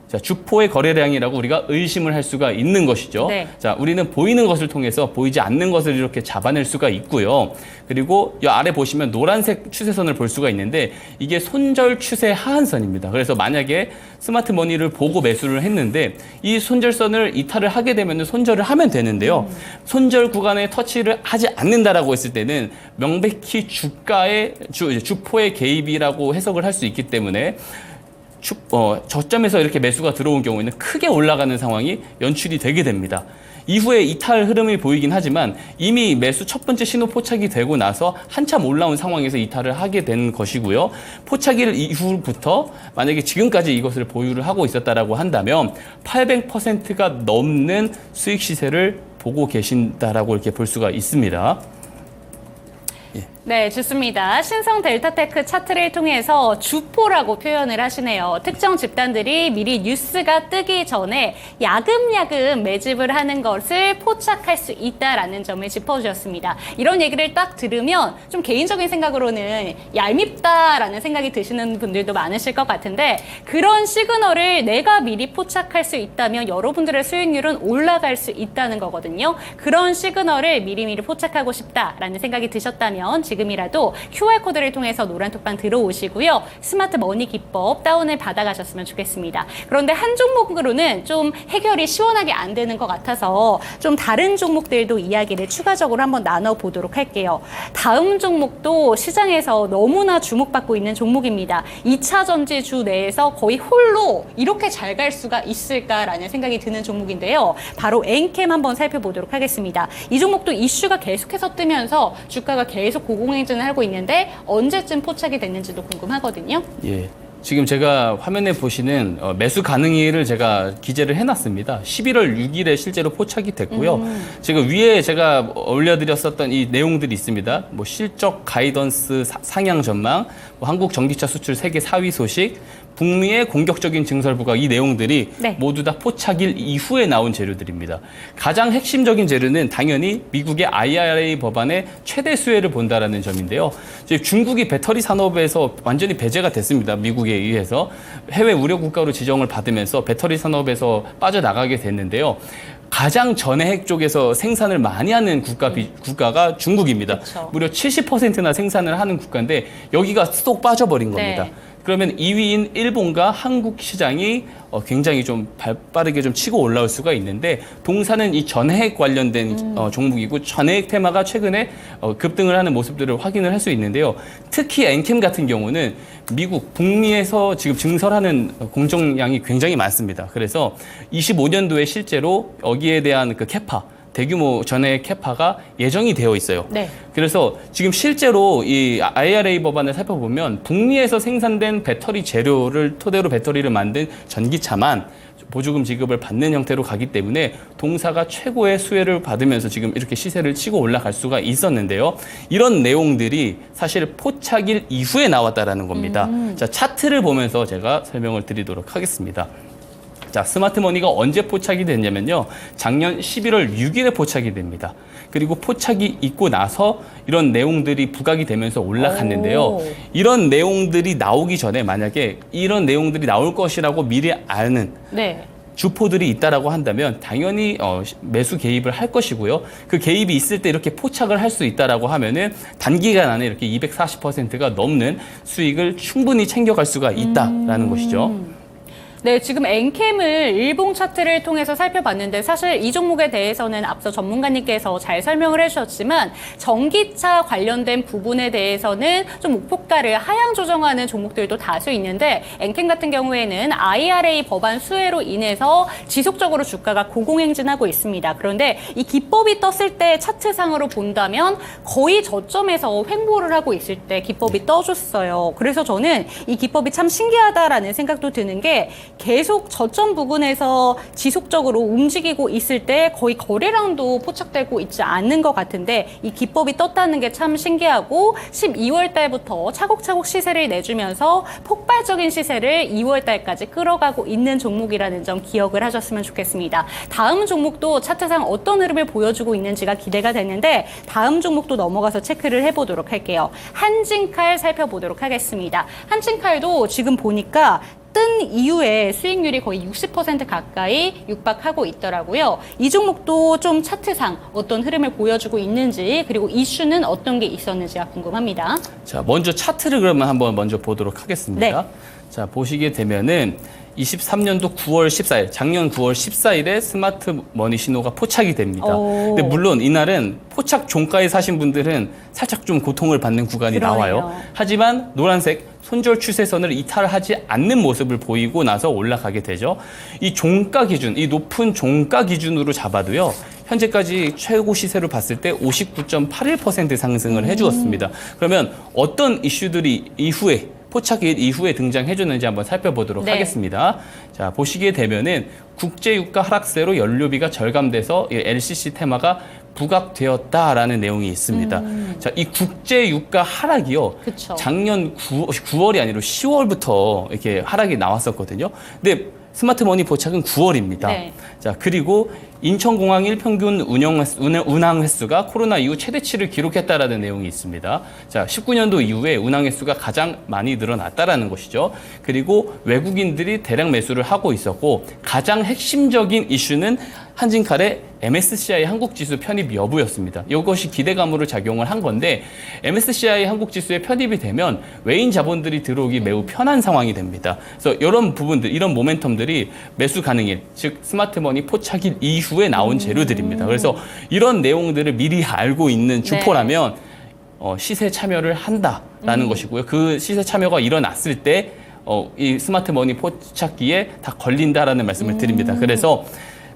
자, 주포의 거래량이라고 우리가 의심을 할 수가 있는 것이죠. 네. 자, 우리는 보이는 것을 통해서 보이지 않는 것을 이렇게 잡아낼 수가 있고요. 그리고 이 아래 보시면 노란색 추세선을 볼 수가 있는데 이게 손절 추세 하한선입니다. 그래서 만약에 스마트 머니를 보고 매수를 했는데 이 손절선을 이탈을 하게 되면 손절을 하면 되는데요. 손절 구간에 터치를 하지 않는다라고 했을 때는 명백히 주포의 개입이라고 해석을 할 수 있기 때문에 저점에서 이렇게 매수가 들어온 경우에는 크게 올라가는 상황이 연출이 되게 됩니다. 이후에 이탈 흐름이 보이긴 하지만 이미 매수 첫 번째 신호 포착이 되고 나서 한참 올라온 상황에서 이탈을 하게 된 것이고요. 포착일 이후부터 만약에 지금까지 이것을 보유를 하고 있었다라고 한다면 800%가 넘는 수익 시세를 보고 계신다라고 이렇게 볼 수가 있습니다. 네, 좋습니다. 신성 델타테크 차트를 통해서 주포라고 표현을 하시네요. 특정 집단들이 미리 뉴스가 뜨기 전에 야금야금 매집을 하는 것을 포착할 수 있다라는 점을 짚어주셨습니다. 이런 얘기를 딱 들으면 좀 개인적인 생각으로는 얄밉다라는 생각이 드시는 분들도 많으실 것 같은데 그런 시그널을 내가 미리 포착할 수 있다면 여러분들의 수익률은 올라갈 수 있다는 거거든요. 그런 시그널을 미리미리 포착하고 싶다라는 생각이 드셨다면 지금이라도 QR코드를 통해서 노란톡방 들어오시고요. 스마트 머니 기법 다운을 받아가셨으면 좋겠습니다. 그런데 한 종목으로는 좀 해결이 시원하게 안 되는 것 같아서 좀 다른 종목들도 이야기를 추가적으로 한번 나눠보도록 할게요. 다음 종목도 시장에서 너무나 주목받고 있는 종목입니다. 2차 전지 주 내에서 거의 홀로 이렇게 잘 갈 수가 있을까라는 생각이 드는 종목인데요. 바로 엔캠 한번 살펴보도록 하겠습니다. 이 종목도 이슈가 계속해서 뜨면서 주가가 계속 고공행진을 하고 있는데 언제쯤 포착이 됐는지도 궁금하거든요. 예. 지금 제가 화면에 보시는 매수 가능일을 제가 기재를 해놨습니다. 11월 6일에 실제로 포착이 됐고요. 지금 위에 제가 올려드렸었던 이 내용들이 있습니다. 뭐 실적 가이던스 상향 전망, 뭐 한국 전기차 수출 세계 4위 소식, 북미의 공격적인 증설 부각 이 내용들이 네. 모두 다 포착일 이후에 나온 재료들입니다. 가장 핵심적인 재료는 당연히 미국의 IRA 법안의 최대 수혜를 본다라는 점인데요. 이제 중국이 배터리 산업에서 완전히 배제가 됐습니다. 미국에 의해서 해외 우려 국가로 지정을 받으면서 배터리 산업에서 빠져나가게 됐는데요. 가장 전해핵 쪽에서 생산을 많이 하는 국가가 중국입니다. 그렇죠. 무려 70%나 생산을 하는 국가인데 여기가 쏙 빠져버린 겁니다. 네. 그러면 2위인 일본과 한국 시장이 굉장히 좀 빠르게 좀 치고 올라올 수가 있는데 동사는 이 전해핵 관련된 종목이고 전해핵 테마가 최근에 급등을 하는 모습들을 확인을 할 수 있는데요. 특히 엔캠 같은 경우는 미국 북미에서 지금 증설하는 공정량이 굉장히 많습니다. 그래서 25년도에 실제로 여기에 대한 그 캐파 대규모 전해핵 캐파가 예정이 되어 있어요. 네. 그래서 지금 실제로 이 IRA 법안을 살펴보면 북미에서 생산된 배터리 재료를 토대로 배터리를 만든 전기차만 보조금 지급을 받는 형태로 가기 때문에 동사가 최고의 수혜를 받으면서 지금 이렇게 시세를 치고 올라갈 수가 있었는데요. 이런 내용들이 사실 포착일 이후에 나왔다라는 겁니다. 자, 차트를 보면서 제가 설명을 드리도록 하겠습니다. 자, 스마트머니가 언제 포착이 됐냐면요. 작년 11월 6일에 포착이 됩니다. 그리고 포착이 있고 나서 이런 내용들이 부각이 되면서 올라갔는데요. 오. 이런 내용들이 나오기 전에 만약에 이런 내용들이 나올 것이라고 미리 아는 네. 주포들이 있다라고 한다면 당연히 매수 개입을 할 것이고요. 그 개입이 있을 때 이렇게 포착을 할 수 있다라고 하면은 단기간 안에 이렇게 240%가 넘는 수익을 충분히 챙겨갈 수가 있다라는 것이죠. 네, 지금 엔캠을 일봉 차트를 통해서 살펴봤는데 사실 이 종목에 대해서는 앞서 전문가님께서 잘 설명을 해주셨지만 전기차 관련된 부분에 대해서는 좀 목표가를 하향 조정하는 종목들도 다수 있는데 엔캠 같은 경우에는 IRA 법안 수혜로 인해서 지속적으로 주가가 고공행진하고 있습니다. 그런데 이 기법이 떴을 때 차트상으로 본다면 거의 저점에서 횡보를 하고 있을 때 기법이 떠줬어요. 그래서 저는 이 기법이 참 신기하다라는 생각도 드는 게 계속 저점 부근에서 지속적으로 움직이고 있을 때 거의 거래량도 포착되고 있지 않는 것 같은데 이 기법이 떴다는 게 참 신기하고 12월 달부터 차곡차곡 시세를 내주면서 폭발적인 시세를 2월 달까지 끌어가고 있는 종목이라는 점 기억을 하셨으면 좋겠습니다. 다음 종목도 차트상 어떤 흐름을 보여주고 있는지가 기대가 되는데 다음 종목도 넘어가서 체크를 해보도록 할게요. 한진칼 살펴보도록 하겠습니다. 한진칼도 지금 보니까 뜬 이후에 수익률이 거의 60% 가까이 육박하고 있더라고요. 이 종목도 좀 차트상 어떤 흐름을 보여주고 있는지 그리고 이슈는 어떤 게 있었는지가 궁금합니다. 자, 먼저 차트를 그러면 한번 먼저 보도록 하겠습니다. 네. 자, 보시게 되면은 23년도 9월 14일, 작년 9월 14일에 스마트 머니 신호가 포착이 됩니다. 오. 근데 물론 이날은 포착 종가에 사신 분들은 살짝 좀 고통을 받는 구간이 그러네요. 나와요. 하지만 노란색 손절 추세선을 이탈하지 않는 모습을 보이고 나서 올라가게 되죠. 이 종가 기준, 이 높은 종가 기준으로 잡아도요. 현재까지 최고 시세로 봤을 때 59.81% 상승을 해주었습니다. 그러면 어떤 이슈들이 이후에 포착일 이후에 등장해줬는지 한번 살펴보도록 네. 하겠습니다. 자, 보시게 되면은 국제유가 하락세로 연료비가 절감돼서 이 LCC 테마가 부각되었다라는 내용이 있습니다. 자, 이 국제유가 하락이요. 그쵸. 작년 9월이 아니라 10월부터 이렇게 하락이 나왔었거든요. 근데 스마트머니 포착은 9월입니다. 네. 자, 그리고 인천공항 일평균 운항 횟수가 코로나 이후 최대치를 기록했다라는 내용이 있습니다. 자, 19년도 이후에 운항 횟수가 가장 많이 늘어났다라는 것이죠. 그리고 외국인들이 대량 매수를 하고 있었고 가장 핵심적인 이슈는 한진칼의 MSCI 한국지수 편입 여부였습니다. 이것이 기대감으로 작용을 한 건데 MSCI 한국지수에 편입이 되면 외인 자본들이 들어오기 매우 편한 상황이 됩니다. 그래서 이런 부분들, 이런 모멘텀들이 매수 가능일, 즉 스마트머니 포착일 이후에 나온 재료들입니다. 그래서 이런 내용들을 미리 알고 있는 주포라면 시세 참여를 한다라는 것이고요. 그 시세 참여가 일어났을 때 이 스마트머니 포착기에 다 걸린다라는 말씀을 드립니다. 그래서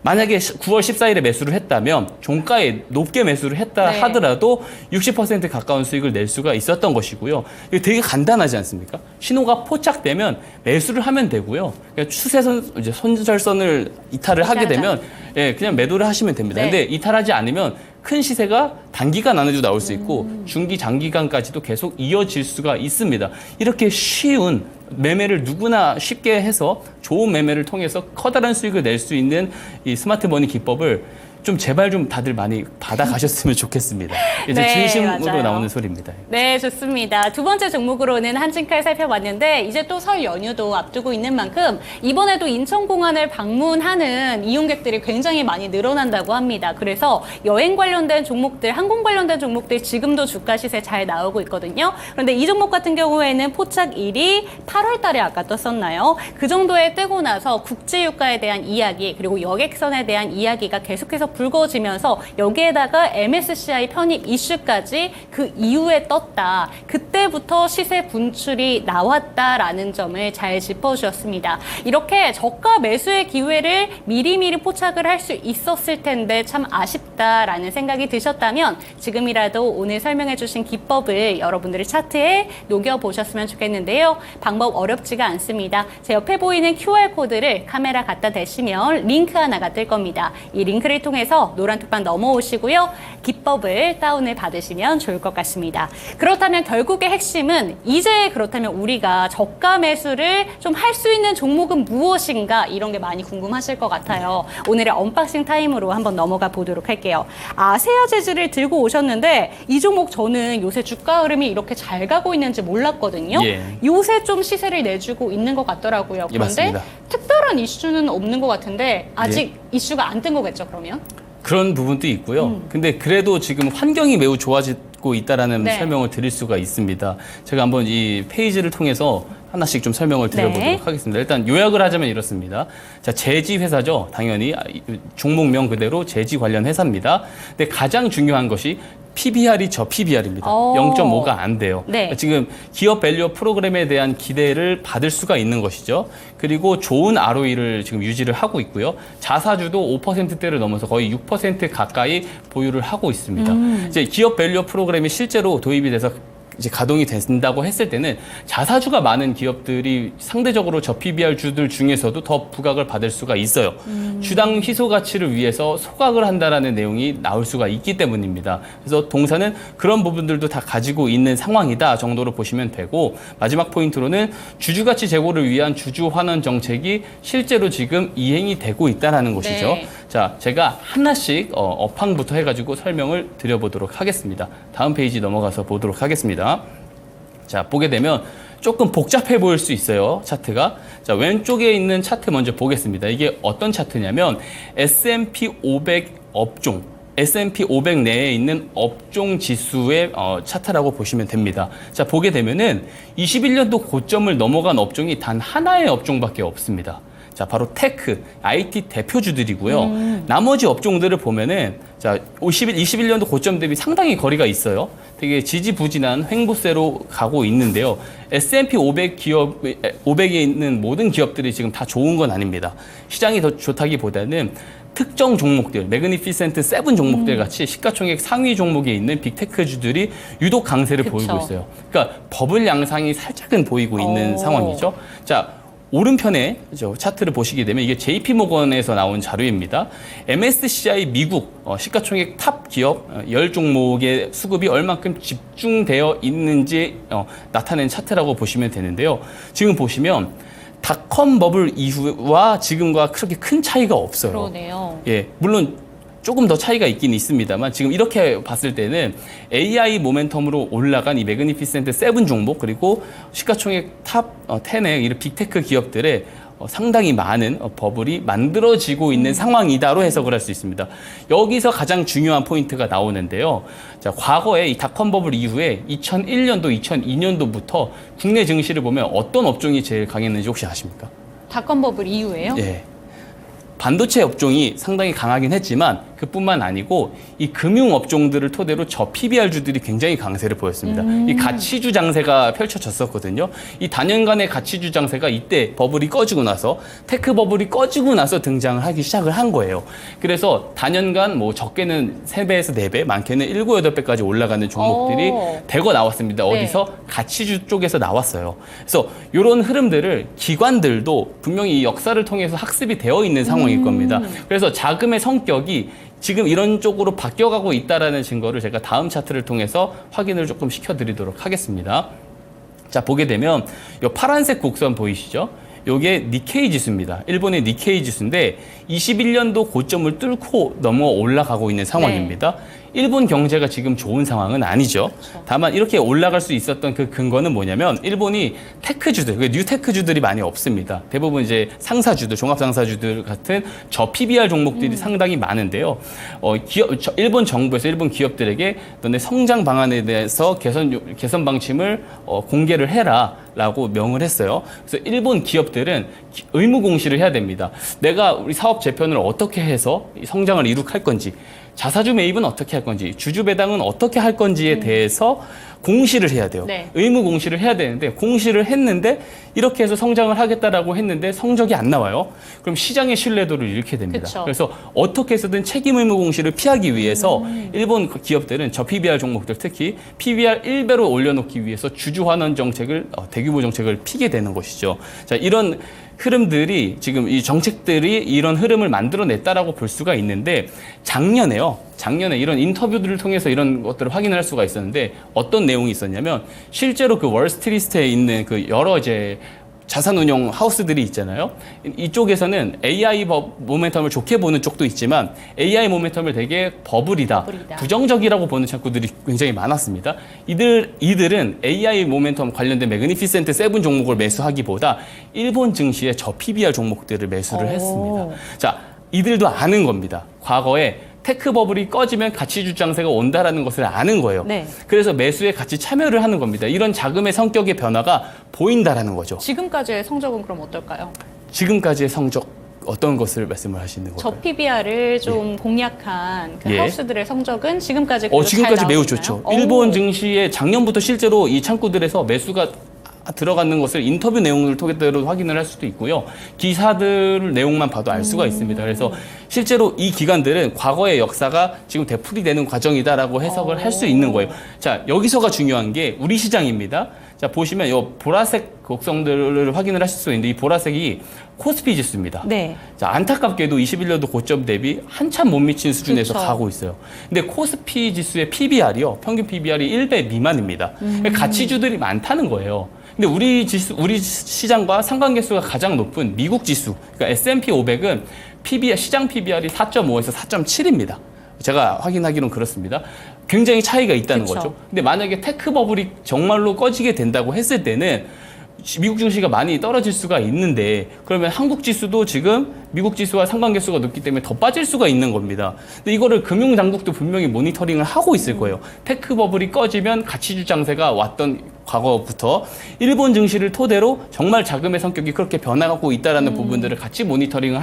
만약에 9월 14일에 매수를 했다면 종가에 높게 매수를 했다 네. 하더라도 60% 가까운 수익을 낼 수가 있었던 것이고요. 이게 되게 간단하지 않습니까? 신호가 포착되면 매수를 하면 되고요. 그냥 추세선 이제 손절선을 이탈을 하게 되면 그냥 매도를 하시면 됩니다. 네. 근데 이탈하지 않으면 큰 시세가 단기간 안에도 나올 수 있고 중기 장기간까지도 계속 이어질 수가 있습니다. 이렇게 쉬운 매매를 누구나 쉽게 해서 좋은 매매를 통해서 커다란 수익을 낼 수 있는 이 스마트머니 기법을 좀 제발 좀 다들 많이 받아가셨으면 좋겠습니다. 이제 네, 진심으로 맞아요. 나오는 소리입니다. 네, 좋습니다. 두 번째 종목으로는 한진칼 살펴봤는데 이제 또 설 연휴도 앞두고 있는 만큼 이번에도 인천공항을 방문하는 이용객들이 굉장히 많이 늘어난다고 합니다. 그래서 여행 관련된 종목들, 항공 관련된 종목들 지금도 주가 시세 잘 나오고 있거든요. 그런데 이 종목 같은 경우에는 포착일이 8월 달에 아까 떴었나요? 그 정도에 뜨고 나서 국제유가에 대한 이야기 그리고 여객선에 대한 이야기가 계속해서 불거지면서 여기에다가 MSCI 편입 이슈까지 그 이후에 떴다. 그때부터 시세 분출이 나왔다라는 점을 잘 짚어주셨습니다. 이렇게 저가 매수의 기회를 미리미리 포착을 할 수 있었을 텐데 참 아쉽다라는 생각이 드셨다면 지금이라도 오늘 설명해주신 기법을 여러분들이 차트에 녹여보셨으면 좋겠는데요. 방법 어렵지가 않습니다. 제 옆에 보이는 QR코드를 카메라 갖다 대시면 링크 하나가 뜰 겁니다. 이 링크를 통해서 노란 톡방 넘어오시고요. 기법을 다운을 받으시면 좋을 것 같습니다. 그렇다면 결국의 핵심은 이제 그렇다면 우리가 저가 매수를 좀 할 수 있는 종목은 무엇인가 이런 게 많이 궁금하실 것 같아요. 오늘의 언박싱 타임으로 한번 넘어가 보도록 할게요. 아세아 재즈를 들고 오셨는데 이 종목 저는 요새 주가 흐름이 이렇게 잘 가고 있는지 몰랐거든요. 예. 요새 좀 시세를 내주고 있는 것 같더라고요. 예, 그런데 맞습니다. 특별한 이슈는 없는 것 같은데 아직 이슈가 안 뜬 거겠죠, 그러면? 그런 부분도 있고요. 근데 그래도 지금 환경이 매우 좋아지고 있다라는 네. 설명을 드릴 수가 있습니다. 제가 한번 이 페이지를 통해서 하나씩 좀 설명을 드려보도록 네. 하겠습니다. 일단 요약을 하자면 이렇습니다. 자, 제지 회사죠. 당연히 종목명 그대로 제지 관련 회사입니다. 근데 가장 중요한 것이 PBR이 저 PBR입니다. 0.5가 안 돼요. 네. 지금 기업 밸류 프로그램에 대한 기대를 받을 수가 있는 것이죠. 그리고 좋은 ROE를 지금 유지를 하고 있고요. 자사주도 5%대를 넘어서 거의 6% 가까이 보유를 하고 있습니다. 이제 기업 밸류 프로그램이 실제로 도입이 돼서 이제 가동이 된다고 했을 때는 자사주가 많은 기업들이 상대적으로 저 PBR주들 중에서도 더 부각을 받을 수가 있어요. 주당 희소 가치를 위해서 소각을 한다라는 내용이 나올 수가 있기 때문입니다. 그래서 동사는 그런 부분들도 다 가지고 있는 상황이다 정도로 보시면 되고, 마지막 포인트로는 주주가치 제고를 위한 주주 환원 정책이 실제로 지금 이행이 되고 있다는 것이죠. 네. 자, 제가 하나씩 업황부터 해가지고 설명을 드려보도록 하겠습니다. 다음 페이지 넘어가서 보도록 하겠습니다. 자, 보게 되면 조금 복잡해 보일 수 있어요, 차트가. 자, 왼쪽에 있는 차트 먼저 보겠습니다. 이게 어떤 차트냐면 S&P 500 업종, S&P 500 내에 있는 업종 지수의 차트라고 보시면 됩니다. 자, 보게 되면은 21년도 고점을 넘어간 업종이 단 하나의 업종밖에 없습니다. 자, 바로 테크, IT 대표주들이고요. 나머지 업종들을 보면은, 자, 21년도 고점 대비 상당히 거리가 있어요. 되게 지지부진한 횡보세로 가고 있는데요. S&P 500 500에 있는 모든 기업들이 지금 다 좋은 건 아닙니다. 시장이 더 좋다기보다는 특정 종목들, 매그니피센트 7 종목들 같이 시가총액 상위 종목에 있는 빅테크주들이 유독 강세를 그쵸. 보이고 있어요. 그러니까 버블 양상이 살짝은 보이고 있는 상황이죠. 자, 오른편에 차트를 보시게 되면 이게 JP모건에서 나온 자료입니다. MSCI 미국 시가총액 탑 기업 10종목의 수급이 얼만큼 집중되어 있는지 나타낸 차트라고 보시면 되는데요. 지금 보시면 닷컴 버블 이후와 지금과 그렇게 큰 차이가 없어요. 그러네요. 예, 물론 조금 더 차이가 있긴 있습니다만 지금 이렇게 봤을 때는 AI 모멘텀으로 올라간 이 매그니피센트 7 종목, 그리고 시가총액 탑 10의 이런 빅테크 기업들의 상당히 많은 버블이 만들어지고 있는 상황이다로 해석을 할 수 있습니다. 여기서 가장 중요한 포인트가 나오는데요. 자, 과거에 이 닷컴 버블 이후에 2001년도, 2002년도부터 국내 증시를 보면 어떤 업종이 제일 강했는지 혹시 아십니까? 닷컴 버블 이후에요? 예. 반도체 업종이 상당히 강하긴 했지만 그뿐만 아니고 이 금융 업종들을 토대로 저 PBR주들이 굉장히 강세를 보였습니다. 이 가치주 장세가 펼쳐졌었거든요. 이 단연간의 가치주 장세가 이때 버블이 꺼지고 나서, 테크 버블이 꺼지고 나서 등장을 하기 시작을 한 거예요. 그래서 단연간 뭐 적게는 3배에서 4배, 많게는 7, 8배까지 올라가는 종목들이 대거 나왔습니다. 네. 어디서? 가치주 쪽에서 나왔어요. 그래서 이런 흐름들을 기관들도 분명히 이 역사를 통해서 학습이 되어 있는 상황일 겁니다. 그래서 자금의 성격이 지금 이런 쪽으로 바뀌어가고 있다는 증거를 제가 다음 차트를 통해서 확인을 조금 시켜드리도록 하겠습니다. 자, 보게 되면 이 파란색 곡선 보이시죠? 요게 니케이 지수입니다. 일본의 니케이 지수인데 21년도 고점을 뚫고 넘어 올라가고 있는 상황입니다. 일본 경제가 지금 좋은 상황은 아니죠. 다만 이렇게 올라갈 수 있었던 그 근거는 뭐냐면 일본이 테크주들, 뉴테크주들이 많이 없습니다. 대부분 이제 상사주들, 종합상사주들 같은 저 PBR 종목들이 상당히 많은데요. 일본 정부에서 일본 기업들에게 너네 성장 방안에 대해서 개선 방침을 공개를 해라. 라고 명을 했어요. 그래서 일본 기업들은 의무 공시를 해야 됩니다. 내가 우리 사업 재편을 어떻게 해서 성장을 이룩할 건지, 자사주 매입은 어떻게 할 건지, 주주 배당은 어떻게 할 건지에 대해서 공시를 해야 돼요. 네. 의무 공시를 해야 되는데 공시를 했는데 이렇게 해서 성장을 하겠다라고 했는데 성적이 안 나와요. 그럼 시장의 신뢰도를 잃게 됩니다. 그쵸. 그래서 어떻게 해서든 책임 의무 공시를 피하기 위해서 일본 기업들은 저 PBR 종목들, 특히 PBR 1배로 올려놓기 위해서 주주 환원 정책을 대규모 정책을 피게 되는 것이죠. 자, 이런 흐름들이 지금 이 정책들이 이런 흐름을 만들어냈다라고 볼 수가 있는데 작년에 이런 인터뷰들을 통해서 이런 것들을 확인할 수가 있었는데 어떤 내용이 있었냐면 실제로 그 월스트리트에 있는 그 여러 이제 자산운용 하우스들이 있잖아요. 이쪽에서는 AI 모멘텀을 좋게 보는 쪽도 있지만 AI 모멘텀을 되게 버블이다. 부정적이라고 보는 창구들이 굉장히 많았습니다. 이들은 AI 모멘텀 관련된 매그니피센트 7 종목을 매수하기보다 일본 증시의 저 PBR 종목들을 매수를 했습니다. 자, 이들도 아는 겁니다. 과거에 테크 버블이 꺼지면 가치주 장세가 온다라는 것을 아는 거예요. 네. 그래서 매수에 같이 참여를 하는 겁니다. 이런 자금의 성격의 변화가 보인다라는 거죠. 지금까지의 성적은 그럼 어떨까요? 지금까지의 성적 어떤 것을 말씀을 하시는 저 걸까요? PBR을 좀 공략한 그 예. 하우스들의 성적은 지금까지 그래도 지금까지 잘 매우 나오고 좋죠. 있나요? 일본 증시에 작년부터 실제로 이 창구들에서 매수가 들어가는 것을 인터뷰 내용을 토대로 확인을 할 수도 있고요. 기사들 내용만 봐도 알 수가 있습니다. 그래서 실제로 이 기관들은 과거의 역사가 지금 되풀이되는 과정이다라고 해석을 할 수 있는 거예요. 자, 여기서가 중요한 게 우리 시장입니다. 자, 보시면 이 보라색 곡선들을 확인을 하실 수 있는데 이 보라색이 코스피 지수입니다. 네. 자, 안타깝게도 21년도 고점 대비 한참 못 미친 수준에서 그쵸. 가고 있어요. 근데 코스피 지수의 PBR이요. 평균 PBR이 1배 미만입니다. 가치주들이 많다는 거예요. 근데 우리 시장과 상관계수가 가장 높은 미국 지수, 그러니까 S&P 500은 시장 PBR이 4.5에서 4.7입니다. 제가 확인하기로는 그렇습니다. 굉장히 차이가 있다는 그쵸. 거죠. 근데 만약에 테크 버블이 정말로 꺼지게 된다고 했을 때는 미국 증시가 많이 떨어질 수가 있는데 그러면 한국 지수도 지금 미국 지수와 상관계수가 높기 때문에 더 빠질 수가 있는 겁니다. 근데 이거를 금융당국도 분명히 모니터링을 하고 있을 거예요. 테크 버블이 꺼지면 가치주 장세가 왔던 과거부터 일본 증시를 토대로 정말 자금의 성격이 그렇게 변화하고 있다는 부분들을 같이 모니터링을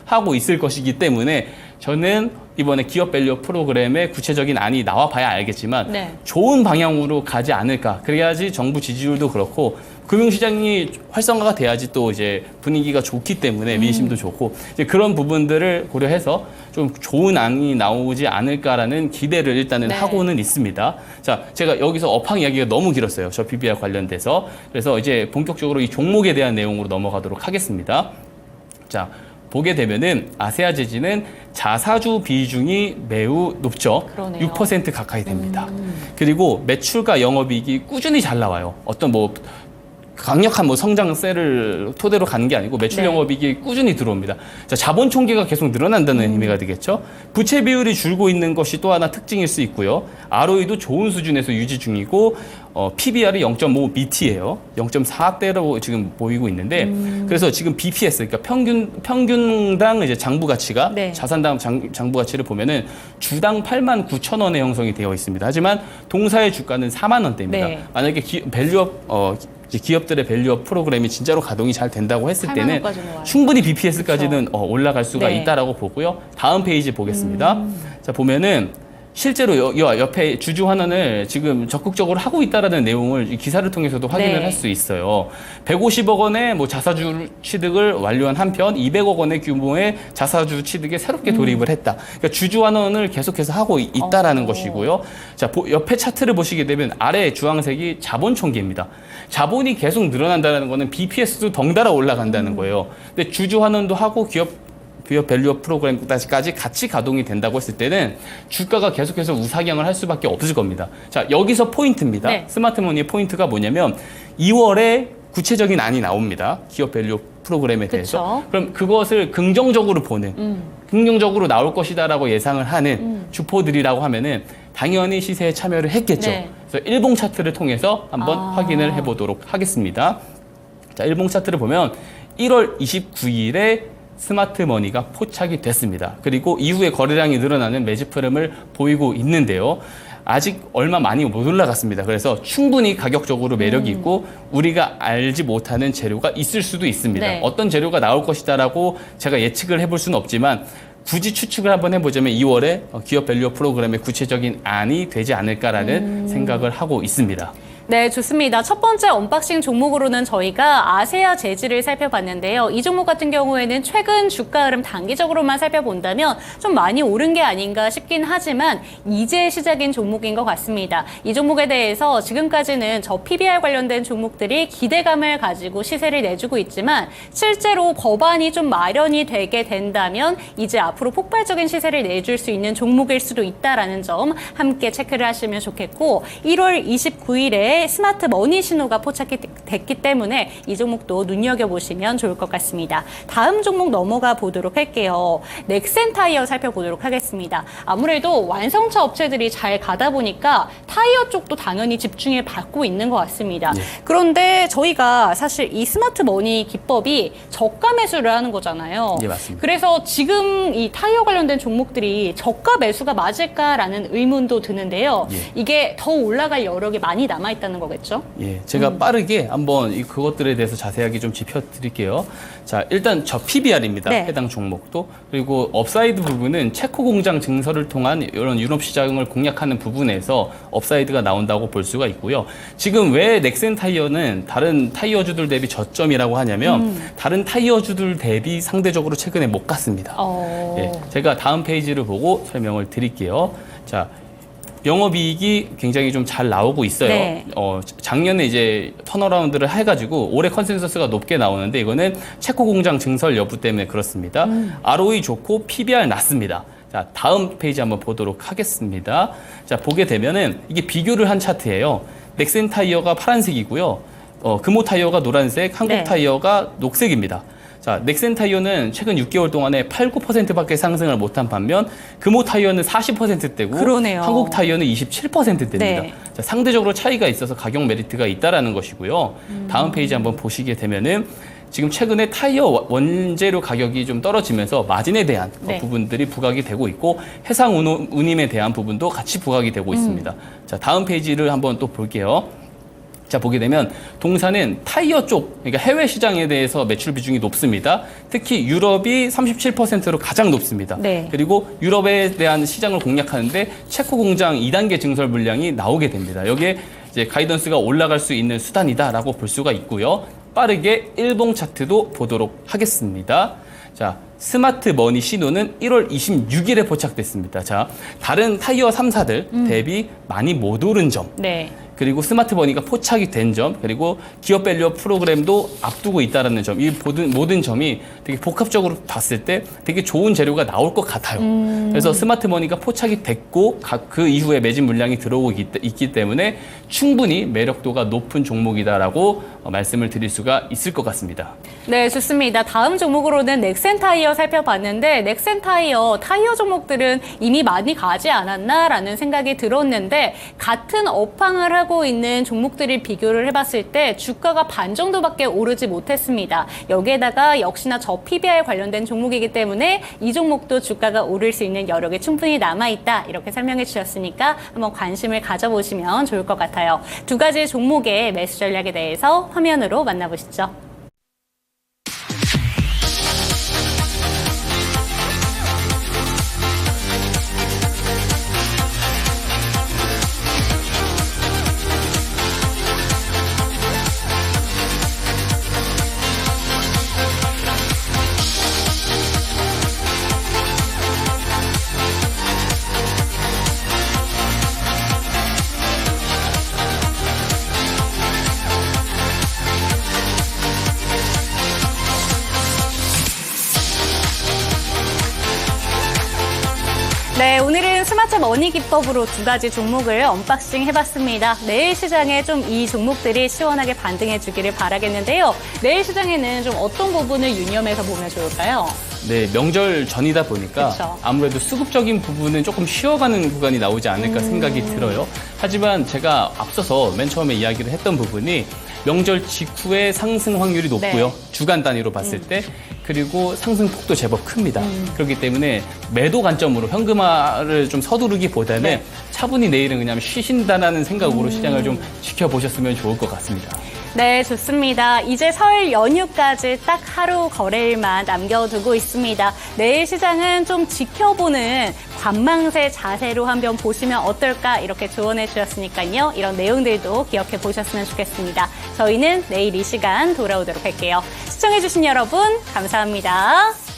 하고 있을 것이기 때문에 저는 이번에 기업 밸류 프로그램의 구체적인 안이 나와 봐야 알겠지만 네. 좋은 방향으로 가지 않을까. 그래야지 정부 지지율도 그렇고 금융시장이 활성화가 돼야지 또 이제 분위기가 좋기 때문에 민심도 좋고 이제 그런 부분들을 고려해서 좀 좋은 안이 나오지 않을까라는 기대를 일단은 네. 하고는 있습니다. 자, 제가 여기서 업황 이야기가 너무 길었어요. 저 PBR 관련돼서. 그래서 이제 본격적으로 이 종목에 대한 내용으로 넘어가도록 하겠습니다. 자, 보게 되면은 아세아제지는 자사주 비중이 매우 높죠. 그러네요. 6% 가까이 됩니다. 그리고 매출과 영업이익이 꾸준히 잘 나와요. 어떤 강력한 성장세를 토대로 가는 게 아니고 매출 네. 영업이익이 꾸준히 들어옵니다. 자, 자본 총계가 계속 늘어난다는 의미가 되겠죠. 부채 비율이 줄고 있는 것이 또 하나 특징일 수 있고요. ROE도 좋은 수준에서 유지 중이고 PBR이 0.5 밑이에요. 0.4대로 지금 보이고 있는데 그래서 지금 BPS 그러니까 평균당 이제 장부 가치가 네. 자산당 장부 가치를 보면은 주당 89,000원에 형성이 되어 있습니다. 하지만 동사의 주가는 4만 원대입니다. 네. 만약에 기업들의 밸류업 프로그램이 진짜로 가동이 잘 된다고 했을 8만 때는 원까지는 와요. 충분히 BPS까지는 올라갈 수가 네. 있다라고 보고요. 다음 페이지 보겠습니다. 자, 보면은 실제로 옆에 주주 환원을 지금 적극적으로 하고 있다라는 내용을 이 기사를 통해서도 확인을 네. 할 수 있어요. 150억 원의 자사주 취득을 완료한 한편 200억 원의 규모의 자사주 취득에 새롭게 돌입을 했다. 그러니까 주주 환원을 계속해서 하고 있다라는 것이고요. 자, 옆에 차트를 보시게 되면 아래 주황색이 자본 총계입니다. 자본이 계속 늘어난다는 거는 BPS도 덩달아 올라간다는 거예요. 근데 주주 환원도 하고 기업 밸류업 프로그램까지 같이 가동이 된다고 했을 때는 주가가 계속해서 우상향을 할 수밖에 없을 겁니다. 자, 여기서 포인트입니다. 네. 스마트머니의 포인트가 뭐냐면 2월에 구체적인 안이 나옵니다. 기업 밸류업 프로그램에 대해서. 그쵸. 그럼 그것을 긍정적으로 보는, 긍정적으로 나올 것이다라고 예상을 하는 주포들이라고 하면은 당연히 시세에 참여를 했겠죠. 네. 그래서 일봉 차트를 통해서 한번 확인을 해보도록 하겠습니다. 자, 일봉 차트를 보면 1월 29일에 스마트머니가 포착이 됐습니다. 그리고 이후에 거래량이 늘어나는 매집 흐름을 보이고 있는데요. 아직 얼마 많이 못 올라갔습니다. 그래서 충분히 가격적으로 매력이 있고 우리가 알지 못하는 재료가 있을 수도 있습니다. 네. 어떤 재료가 나올 것이다라고 제가 예측을 해볼 수는 없지만 굳이 추측을 한번 해보자면 2월에 기업 밸류업 프로그램의 구체적인 안이 되지 않을까라는 생각을 하고 있습니다. 네, 좋습니다. 첫 번째 언박싱 종목으로는 저희가 아세아 재질을 살펴봤는데요. 이 종목 같은 경우에는 최근 주가 흐름 단기적으로만 살펴본다면 좀 많이 오른 게 아닌가 싶긴 하지만 이제 시작인 종목인 것 같습니다. 이 종목에 대해서 지금까지는 저 PBR 관련된 종목들이 기대감을 가지고 시세를 내주고 있지만 실제로 법안이 좀 마련이 되게 된다면 이제 앞으로 폭발적인 시세를 내줄 수 있는 종목일 수도 있다라는 점 함께 체크를 하시면 좋겠고 1월 29일에 스마트 머니 신호가 포착이 됐기 때문에 이 종목도 눈여겨보시면 좋을 것 같습니다. 다음 종목 넘어가 보도록 할게요. 넥센 타이어 살펴보도록 하겠습니다. 아무래도 완성차 업체들이 잘 가다 보니까 타이어 쪽도 당연히 집중을 받고 있는 것 같습니다. 네. 그런데 저희가 사실 이 스마트 머니 기법이 저가 매수를 하는 거잖아요. 네, 맞습니다. 그래서 지금 이 타이어 관련된 종목들이 저가 매수가 맞을까라는 의문도 드는데요. 예. 이게 더 올라갈 여력이 많이 남아있다 있다는 거겠죠? 예, 제가 빠르게 한번 그것들에 대해서 자세하게 좀 짚어드릴게요. 자, 일단 저 PBR입니다. 네. 해당 종목도. 그리고 업사이드 부분은 체코 공장 증설을 통한 이런 유럽 시장을 공략하는 부분에서 업사이드가 나온다고 볼 수가 있고요. 지금 왜 넥센 타이어는 다른 타이어주들 대비 저점이라고 하냐면 다른 타이어주들 대비 상대적으로 최근에 못 갔습니다. 예, 제가 다음 페이지를 보고 설명을 드릴게요. 자, 영업이익이 굉장히 좀 잘 나오고 있어요. 네. 작년에 이제 턴어라운드를 해가지고 올해 컨센서스가 높게 나오는데 이거는 체코 공장 증설 여부 때문에 그렇습니다. ROE 좋고 PBR 낮습니다. 자, 다음 페이지 한번 보도록 하겠습니다. 자, 보게 되면은 이게 비교를 한 차트예요. 넥센 타이어가 파란색이고요. 금호 타이어가 노란색, 한국 네. 타이어가 녹색입니다. 자, 넥센 타이어는 최근 6개월 동안에 8, 9%밖에 상승을 못한 반면 금호 타이어는 40%대고 그러네요. 한국 타이어는 27%대입니다. 네. 자, 상대적으로 차이가 있어서 가격 메리트가 있다라는 것이고요. 다음 페이지 한번 보시게 되면은 지금 최근에 타이어 원재료 가격이 좀 떨어지면서 마진에 대한 네. 부분들이 부각이 되고 있고 해상 운임에 대한 부분도 같이 부각이 되고 있습니다. 자, 다음 페이지를 한번 또 볼게요. 자, 보게 되면 동사는 타이어 쪽, 그러니까 해외 시장에 대해서 매출 비중이 높습니다. 특히 유럽이 37%로 가장 높습니다. 네. 그리고 유럽에 대한 시장을 공략하는데 체코 공장 2단계 증설 물량이 나오게 됩니다. 여기에 이제 가이던스가 올라갈 수 있는 수단이다라고 볼 수가 있고요. 빠르게 일봉 차트도 보도록 하겠습니다. 자, 스마트 머니 신호는 1월 26일에 포착됐습니다. 자, 다른 타이어 3사들 대비 많이 못 오른 점. 네. 그리고 스마트 머니가 포착이 된 점, 그리고 기업 밸류 프로그램도 앞두고 있다는 점, 이 모든 점이 되게 복합적으로 봤을 때 되게 좋은 재료가 나올 것 같아요. 그래서 스마트 머니가 포착이 됐고 그 이후에 매진 물량이 들어오고 있기 때문에 충분히 매력도가 높은 종목이다라고 말씀을 드릴 수가 있을 것 같습니다. 네, 좋습니다. 다음 종목으로는 넥센 타이어 살펴봤는데 넥센 타이어 종목들은 이미 많이 가지 않았나라는 생각이 들었는데 같은 업황을 하고 있는 종목들을 비교를 해봤을 때 주가가 반 정도밖에 오르지 못했습니다. 여기에다가 역시나 저 PBR 관련된 종목이기 때문에 이 종목도 주가가 오를 수 있는 여력이 충분히 남아있다 이렇게 설명해 주셨으니까 한번 관심을 가져보시면 좋을 것 같아요. 두 가지 종목의 매수 전략에 대해서 화면으로 만나보시죠. 네, 오늘은 스마트 머니 기법으로 두 가지 종목을 언박싱 해봤습니다. 내일 시장에 좀 이 종목들이 시원하게 반등해 주기를 바라겠는데요. 내일 시장에는 좀 어떤 부분을 유념해서 보면 좋을까요? 네, 명절 전이다 보니까 그쵸. 아무래도 수급적인 부분은 조금 쉬어가는 구간이 나오지 않을까 생각이 들어요. 하지만 제가 앞서서 맨 처음에 이야기를 했던 부분이 명절 직후에 상승 확률이 높고요. 네. 주간 단위로 봤을 때. 그리고 상승폭도 제법 큽니다. 그렇기 때문에 매도 관점으로 현금화를 좀 서두르기보다는 네. 차분히 내일은 그냥 쉬신다라는 생각으로 시장을 좀 지켜보셨으면 좋을 것 같습니다. 네, 좋습니다. 이제 설 연휴까지 딱 하루 거래일만 남겨두고 있습니다. 내일 시장은 좀 지켜보는 관망세 자세로 한번 보시면 어떨까 이렇게 조언해 주셨으니까요. 이런 내용들도 기억해 보셨으면 좋겠습니다. 저희는 내일 이 시간 돌아오도록 할게요. 시청해 주신 여러분 감사합니다.